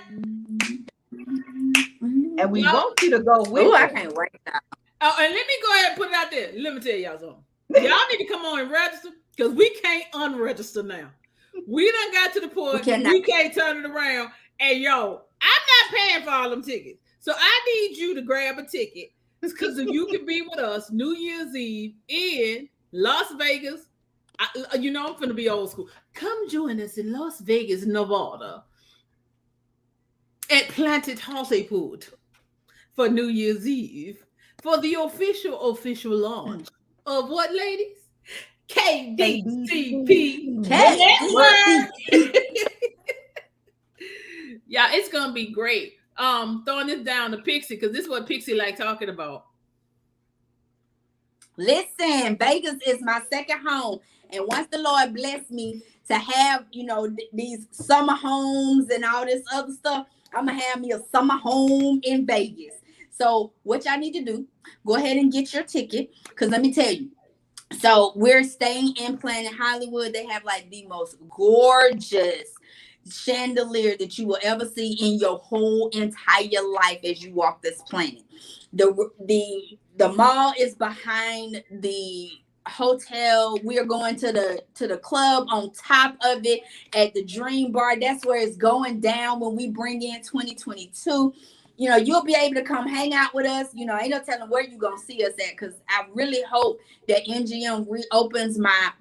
And we Y'all- want you to go with Oh, I us. can't wait now. Oh, and let me go ahead and put it out there. Let me tell y'all something. Y'all need to come on and register because we can't unregister now. We done got to the point we can't turn it around. And yo, I'm not paying for all them tickets. So I need you to grab a ticket because you can be with us New Year's Eve in Las Vegas. You know, I'm finna be old school. Come join us in Las Vegas, Nevada at Planet Hollywood for New Year's Eve for the official launch of what, ladies? KDCP Network. Yeah, it's gonna be great. Throwing this down to Pixie because this is what Pixie like talking about. Listen, Vegas is my second home, and once the Lord bless me to have, these summer homes and all this other stuff, I'm gonna have me a summer home in Vegas. So what y'all need to do, go ahead and get your ticket, because let me tell you. So we're staying in Planet Hollywood. They have like the most gorgeous chandelier that you will ever see in your whole entire life as you walk this planet. The mall is behind the hotel. We are going to the club on top of it at the Dream Bar. That's where it's going down when we bring in 2022. You'll be able to come hang out with us. Ain't no telling where you're gonna see us at, because I really hope that NGM reopens my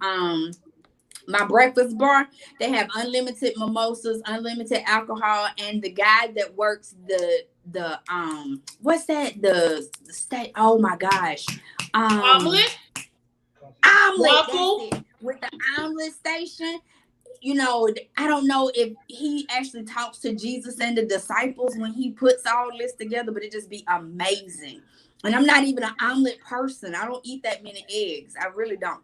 breakfast bar. They have unlimited mimosas, unlimited alcohol, and the guy that works the what's that? The state, oh my gosh. Omelet? That's it. With the omelet station. I don't know if he actually talks to Jesus and the disciples when he puts all this together, but it just be amazing. And I'm not even an omelet person. I don't eat that many eggs. I really don't.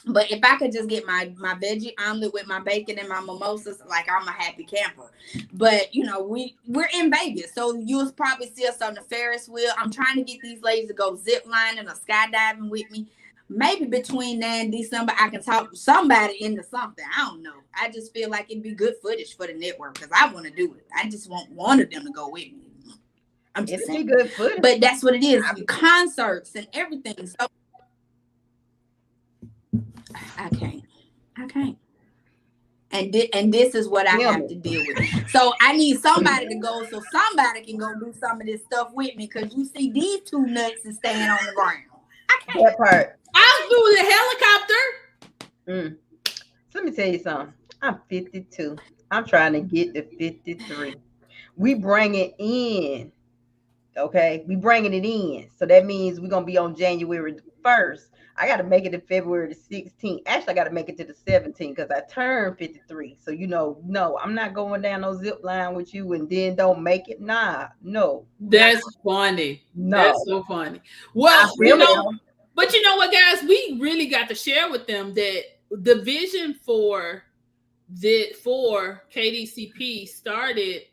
But if I could just get my veggie omelet with my bacon and my mimosas, like, I'm a happy camper. But we're in Vegas, so you'll probably see us on the Ferris wheel. I'm trying to get these ladies to go zip lining or skydiving with me. Maybe between now and December, I can talk somebody into something. I don't know. I just feel like it'd be good footage for the network because I want to do it. I just want one of them to go with me. I'm just saying. It'd be good footage. But that's what it is. Concerts and everything. So I can't. And this is what I have to deal with. So I need somebody to go so somebody can go do some of this stuff with me, because you see these two nuts is staying on the ground. I can't. That part. I'll do the helicopter. So let me tell you something. I'm 52. I'm trying to get to 53. We bring it in. Okay, we bringing it in. So that means we're gonna be on January 1st. I got to make it to February the 16th. Actually, I got to make it to the 17th because I turned 53. So no, I'm not going down no zip line with you and then don't make it. Nah, no. That's funny. No, that's so funny. Well, but you know what, guys? We really got to share with them that the vision for KDCP started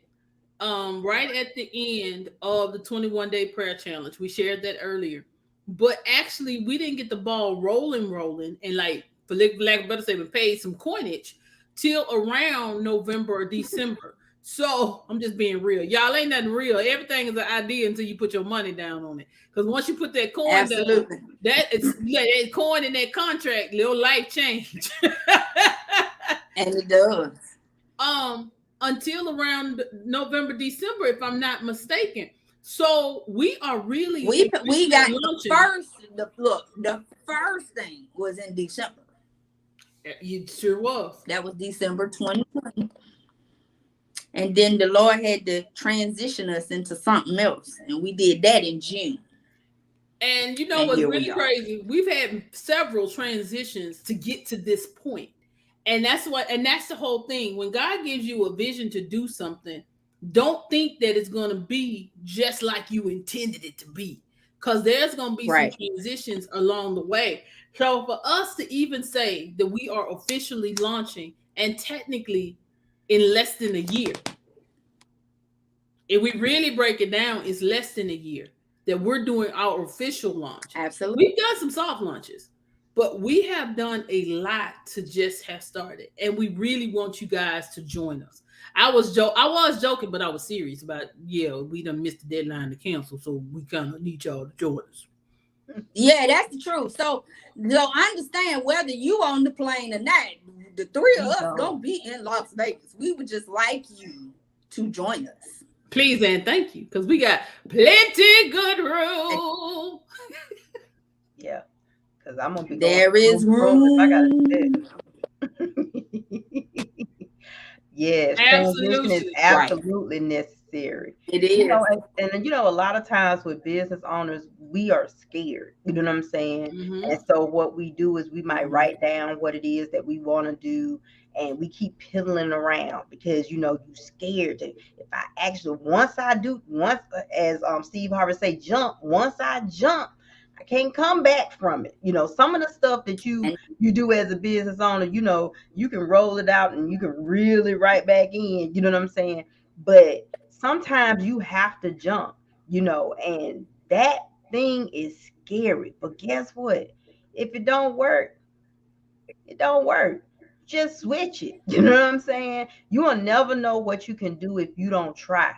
right at the end of the 21-day prayer challenge. We shared that earlier, but actually we didn't get the ball rolling and, like, for lack of better say, paid some coinage till around November or December. So I'm just being real. Y'all ain't nothing real. Everything is an idea until you put your money down on it. Because once you put that coin down, that coin in that contract, little life change. And it does. Until around November, December, if I'm not mistaken. So we are really we got the first thing was in December. It sure was. That was December 2020. And then the Lord had to transition us into something else. And we did that in June. And you know what's really crazy? We've had several transitions to get to this point. And that's the whole thing. When God gives you a vision to do something, don't think that it's going to be just like you intended it to be, because there's going to be some transitions along the way. So for us to even say that we are officially launching, and technically in less than a year, if we really break it down, it's less than a year that we're doing our official launch. Absolutely. We've done some soft launches, but we have done a lot to just have started, and we really want you guys to join us. I was joking, but I was serious about, yeah, we done missed the deadline to cancel, so we kind of need y'all to join us. Yeah, that's the truth. So understand whether you on the plane or not, the three of us gonna be in Las Vegas. We would just like you to join us. Please and thank you, because we got plenty good room. Yeah, because I'm gonna be there is room. I gotta do that. Yes, transition is absolutely necessary. It is. And a lot of times with business owners, we are scared. You know what I'm saying? Mm-hmm. And so what we do is we might write down what it is that we want to do, and we keep piddling around because you scared to. If I actually as Steve Harvey say, jump. Once I jump, I can't come back from it. Some of the stuff that you do as a business owner, you can roll it out and you can really right back in, you know what I'm saying? But sometimes you have to jump, and that thing is scary. But guess what? If it don't work, it don't work. Just switch it. You know what I'm saying? You will never know what you can do if you don't try.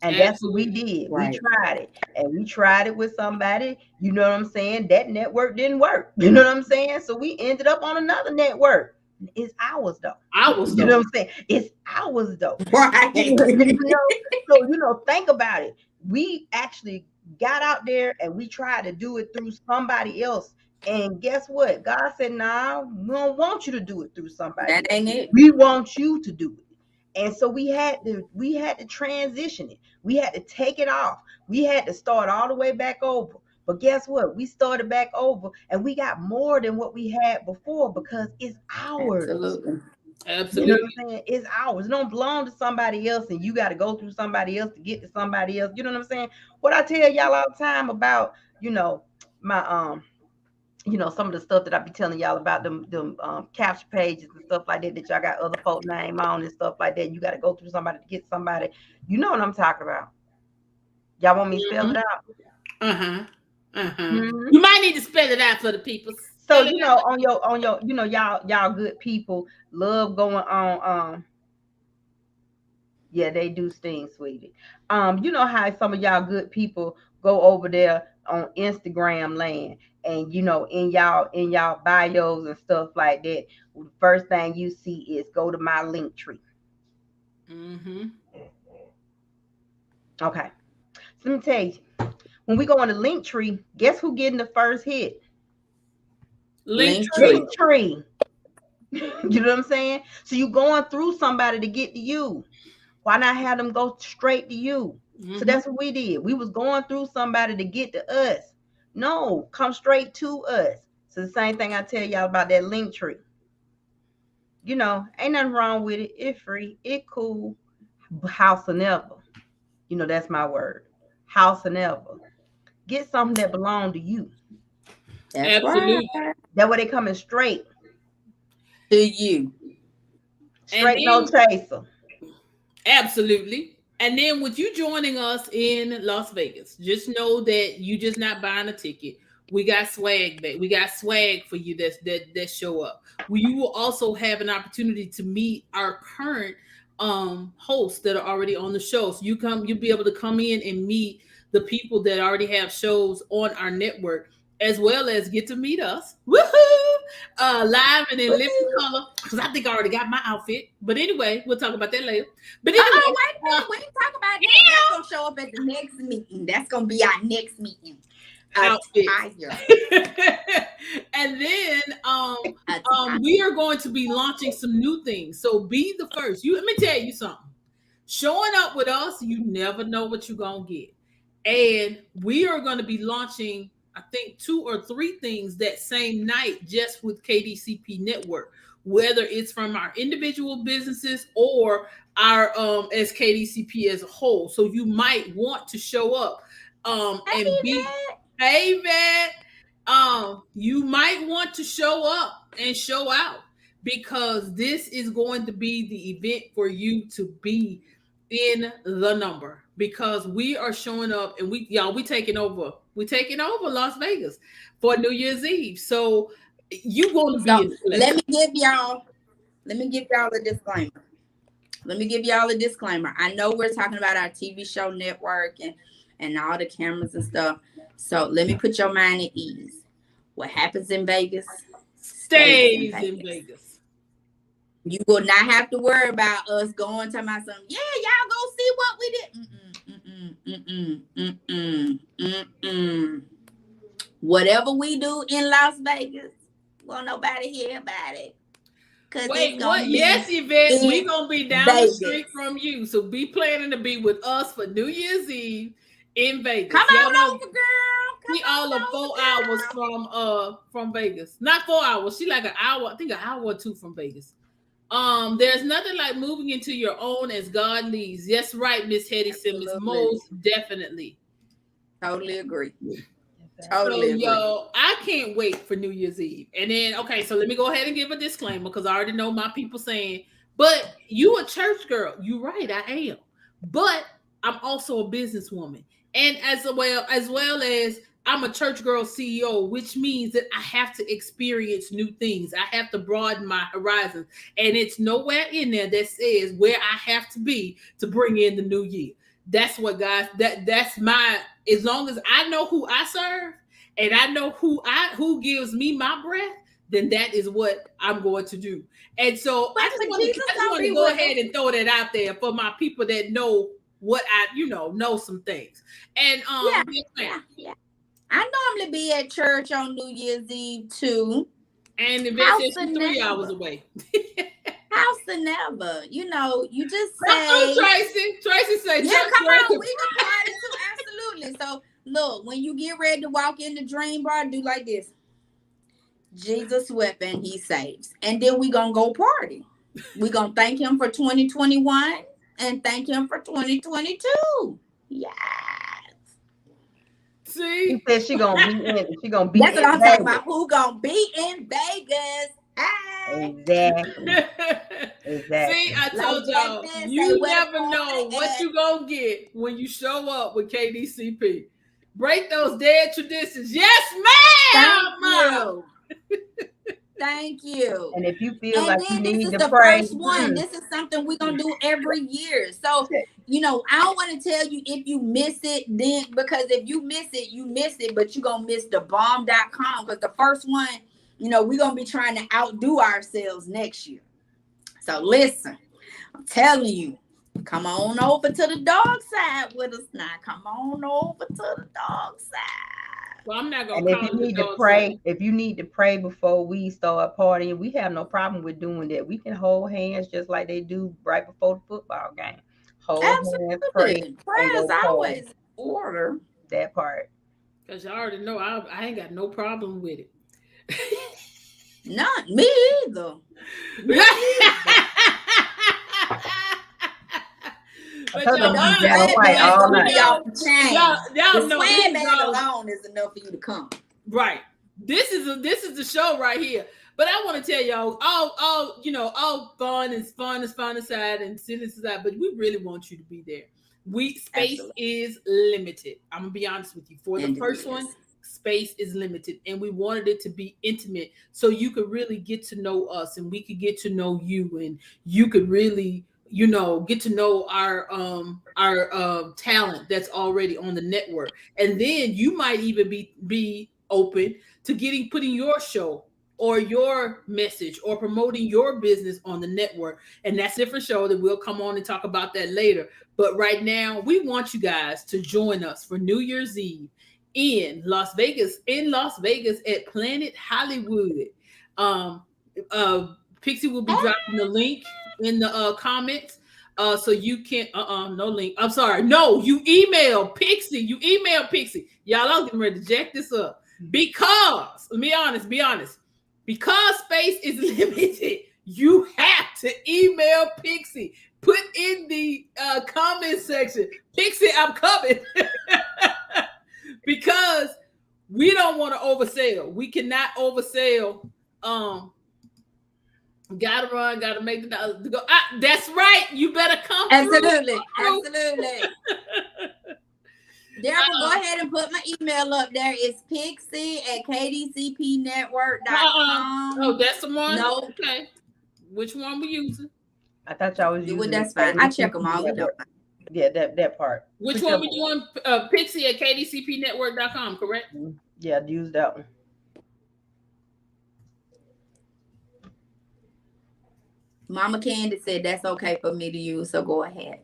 And that's what we did. Right. We tried it. And we tried it with somebody. You know what I'm saying? That network didn't work. You know what I'm saying? So we ended up on another network. It's ours, though. You know what I'm saying? It's ours, though. Right. So, think about it. We actually got out there and we tried to do it through somebody else. And guess what? God said, nah, we don't want you to do it through somebody else. That ain't it. We want you to do it. And so we had to transition it. We had to take it off. We had to start all the way back over. But guess what? We started back over and we got more than what we had before because it's ours. Absolutely. You know what I'm saying? It's ours. It don't belong to somebody else and you got to go through somebody else to get to somebody else. You know what I'm saying? What I tell y'all all the time about, my some of the stuff that I be telling y'all about them capture pages and stuff like that y'all got other folk name on and stuff like that. You got to go through somebody to get somebody. You know what I'm talking about. Y'all want me to spell it out? Mm-hmm. You might need to spell it out for the people. So on your y'all good people love going on. Yeah, they do sting, sweetie. You know how some of y'all good people go over there on Instagram land, and in y'all bios and stuff like that. The first thing you see is go to my link tree. Mm-hmm. Okay, so let me tell you, when we go on the link tree, guess who getting the first hit? Link tree. You know what I'm saying? So you going through somebody to get to you. Why not have them go straight to you? Mm-hmm. So that's what we did. We was going through somebody to get to us. No, come straight to us. So the same thing I tell y'all about that link tree. Ain't nothing wrong with it. It's free. It cool. House or never. That's my word. House or never. Get something that belong to you. That's absolutely right. That way they coming straight to you. Straight no chaser. Absolutely. And then with you joining us in Las Vegas, just know that you just not buying a ticket. We got swag back. We got swag for you that show up. You will also have an opportunity to meet our current hosts that are already on the show. So you'll be able to come in and meet the people that already have shows on our network, as well as get to meet us. Woohoo! Live and in living color. Because I think I already got my outfit. But anyway, we'll talk about that later. But anyway, wait a minute. We can talk about that. That's going to show up at the next meeting. That's going to be our next meeting. Outfit. And then we are going to be launching some new things. So be the first. Let me tell you something. Showing up with us, you never know what you're going to get. And we are going to be launching, I think, 2 or 3 things that same night just with KDCP Network, whether it's from our individual businesses or our as KDCP as a whole. So you might want to show up and be hey man, you might want to show up and show out, because this is going to be the event for you to be in the number, because we are showing up and we taking over We're taking over Las Vegas for New Year's Eve. So you want to be So in the place. let me give y'all a disclaimer. I know we're talking about our TV show network and all the cameras and stuff. So let me put your mind at ease. What happens in Vegas stays in Vegas. You will not have to worry about us going to my son. Yeah, y'all go see what we did. Whatever we do in Las Vegas, won't nobody hear about it. Wait, what? Yes, Yvette, we gonna be down Vegas. the street from you, so be planning to be with us for New Year's Eve in Vegas. Come on over, girl. We all of 4 hours from Vegas. Not 4 hours. She like an hour. I think an hour or two from Vegas. There's nothing like moving into your own as God leads. Yes, right, Miss Hetty Simmons. Most definitely. Totally agree. Totally agree. Yo, I can't wait for New Year's Eve. And then, okay, so let me go ahead and give a disclaimer because I already know my people saying, but you a church girl. You're right, I am. But I'm also a businesswoman. And as well as I'm a church girl CEO, which means that I have to experience new things. I have to broaden my horizons. And it's nowhere in there that says where I have to be to bring in the new year. That's what, guys, that's my, as long as I know who I serve and I know who gives me my breath, then that is what I'm going to do. And so I just want to go ahead and throw that out there for my people that know what know some things. And yeah. I normally be at church on New Year's Eve too. And the event is 3 hours away. House and never. You just say. Tracy say. Yeah, come on. We can party too. Absolutely. So look, when you get ready to walk in the dream bar, do like this. Jesus wept and he saves. And then we gonna go party. We gonna thank him for 2021 and thank him for 2022. Yes. See? She said she gonna be That's what I'm talking about. Who gonna be in Vegas? Exactly. See, I told y'all, you never know what you gonna get when you show up with KDCP. Break those dead traditions. Yes, ma'am. Thank you. And if you feel like you need to the pray, first one. This is something we're gonna do every year. So I don't want to tell you if you miss it, then because if you miss it, you miss it, but you're gonna miss the bomb.com because the first one, we're gonna be trying to outdo ourselves next year. So listen, I'm telling you, come on over to the dog side with us now. Come on over to the dog side. Well, I'm not gonna. And if you need to pray, before we start partying, we have no problem with doing that. We can hold hands just like they do right before the football game. Hold hands, pray. Prayer is always in order. That part. Because you already know I ain't got no problem with it. Not me either. But y'all know alone is enough for you to come. Right. This is the show right here. But I want to tell y'all, all fun aside and silly aside, but we really want you to be there. Space is limited. I'm gonna be honest with you. For the first one, space is limited, and we wanted it to be intimate so you could really get to know us and we could get to know you, and you could really get to know our talent that's already on the network. And then you might even be open to putting your show or your message or promoting your business on the network. And that's a different show that we'll come on and talk about that later. But right now, we want you guys to join us for New Year's Eve in Las Vegas at Planet Hollywood. Pixie will be dropping the link in the comments. So you can no link. I'm sorry. No, you email Pixie. Y'all, I'm getting ready to jack this up. Because, be honest. Because space is limited, you have to email Pixie. Put in the comment section, Pixie, I'm coming. Because we don't want to oversell. We cannot oversell. Gotta run, gotta make the dollars to go. That's right. You better come. Absolutely. Deborah, go ahead and put my email up there. It's pixie@kdcpnetwork.com. Oh, that's the one? No. Okay. Which one we using? I thought y'all was using That's fine. I check them all. Yeah, that part. Which one we doing? Pixie@kdcpnetwork.com, correct? Yeah, use that one. Mama Candy said that's okay for me to use, so go ahead.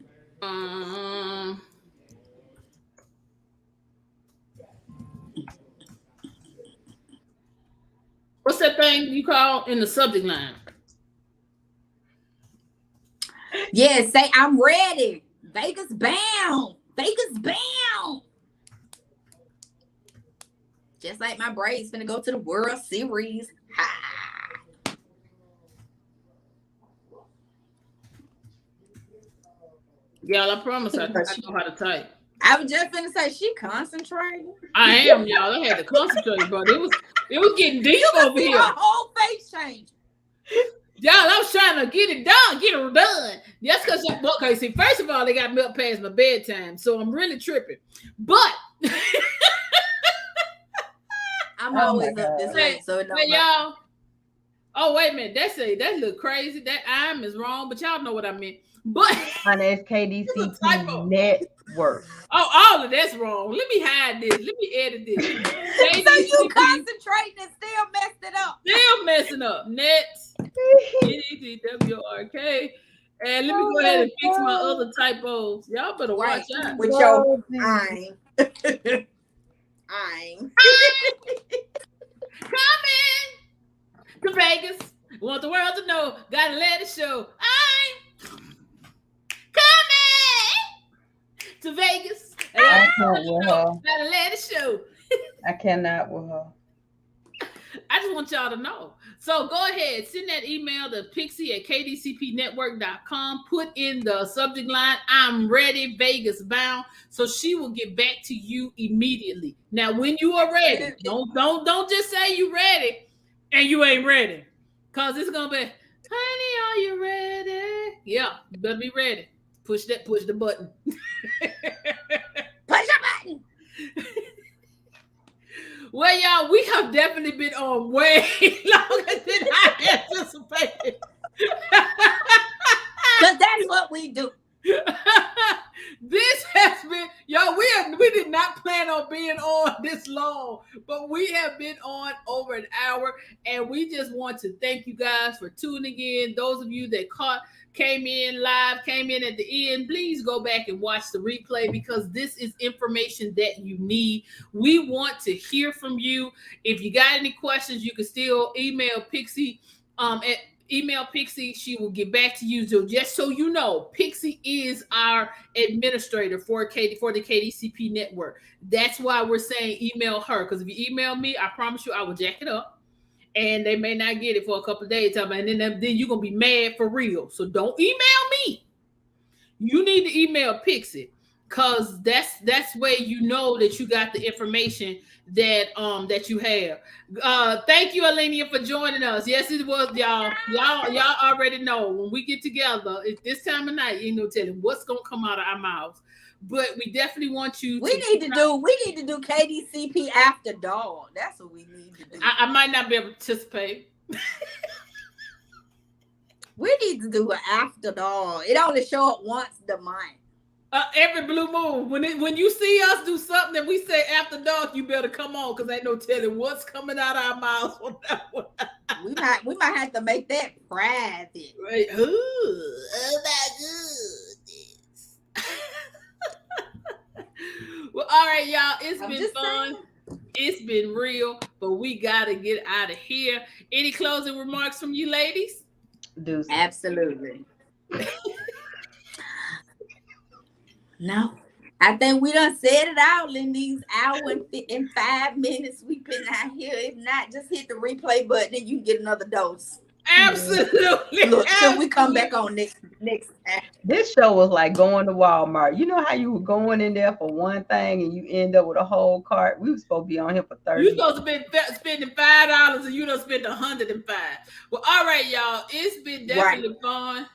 What's that thing you call in the subject line? Yeah, say I'm ready. Vegas bound. Vegas bound. Just like my Braves finna go to the World Series. Ha. Y'all, I promise I know how to type. I was just finna say she concentrating. I am, y'all. I had to concentrate, but it was getting deep over here. Her whole face changed. Y'all, I was trying to get it done. That's because, okay, see, first of all, they got me up past my bedtime, so I'm really tripping. But I'm always up this late, so it don't y'all. Oh, wait a minute. That look crazy. That I'm is wrong, but y'all know what I meant. But it's KDCP Network. Oh, all of that's wrong. Let me hide this. Let me edit this. So you concentrating and still messed it up. Still messing up. Nets. NETWRK. And let me go ahead and fix my other typos. Y'all better watch out. With your I'm coming to Vegas. Want the world to know. Gotta let it show. I'm coming to Vegas. I can't with her. Gotta let it show. I cannot with her. I just want y'all to know. So go ahead, send that email to pixie@kdcpnetwork.com. Put in the subject line, I'm ready, Vegas bound. So she will get back to you immediately. Now, when you are ready, don't just say you ready and you ain't ready. Cause it's gonna be, honey, are you ready? Yeah, you better be ready. Push the button. push the button. Well, y'all, we have definitely been on way longer than I anticipated. Because that's what we do. This has been, y'all, we did not plan on being on this long, but we have been on over an hour, and we just want to thank you guys for tuning in. Those of you that came in live, came in at the end, please go back and watch the replay, because this is information that you need. We want to hear from you. If you got any questions, you can still email Pixie email Pixie. She will get back to you. So just so you know, Pixie is our administrator for the KDCP network. That's why we're saying email her, because if you email me, I promise you I will jack it up. And they may not get it for a couple of days, and then you're gonna be mad for real. So don't email me. You need to email Pixie, because that's where you know that you got the information that you have. Thank you, Alenia, for joining us. Yes, it was y'all. Y'all already know when we get together at this time of night, you know, telling what's gonna come out of our mouths. But we definitely want you. We need to do KDCP after dark. That's what we need to do. I might not be able to participate. We need to do an after dark. It only show up once a month. Every blue moon. When you see us do something that we say after dark, you better come on, because ain't no telling what's coming out of our mouths on that one. We might have to make that private. Right. Ooh, oh my goodness. Well, all right, y'all. It's been fun. It's been real, but we gotta get out of here. Any closing remarks from you, ladies? Deuces. Absolutely. No, I think we done said it out in these hour and 5 minutes we've been out here. If not, just hit the replay button and you can get another dose. Absolutely. Look, till we come back on next time. This show was like going to Walmart. You know how you were going in there for one thing and you end up with a whole cart? We were supposed to be on here for 30. You supposed to be spending $5 and you done spent $105. Well, all right, y'all. It's been definitely fun.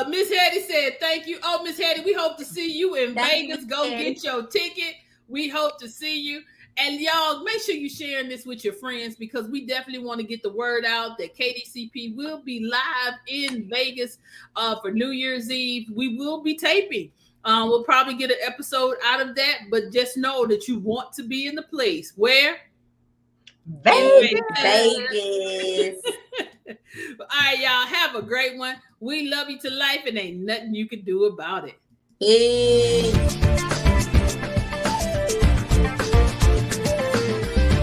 Miss Hattie said thank you. Oh, Miss Hattie, we hope to see you in Vegas. Go get your ticket. We hope to see you. And y'all, make sure you're sharing this with your friends because we definitely want to get the word out that KDCP will be live in Vegas for New Year's Eve. We will be taping. We'll probably get an episode out of that, but just know that you want to be in the place. Where? Vegas. Vegas. All right, y'all. Have a great one. We love you to life, and ain't nothing you can do about it. Peace.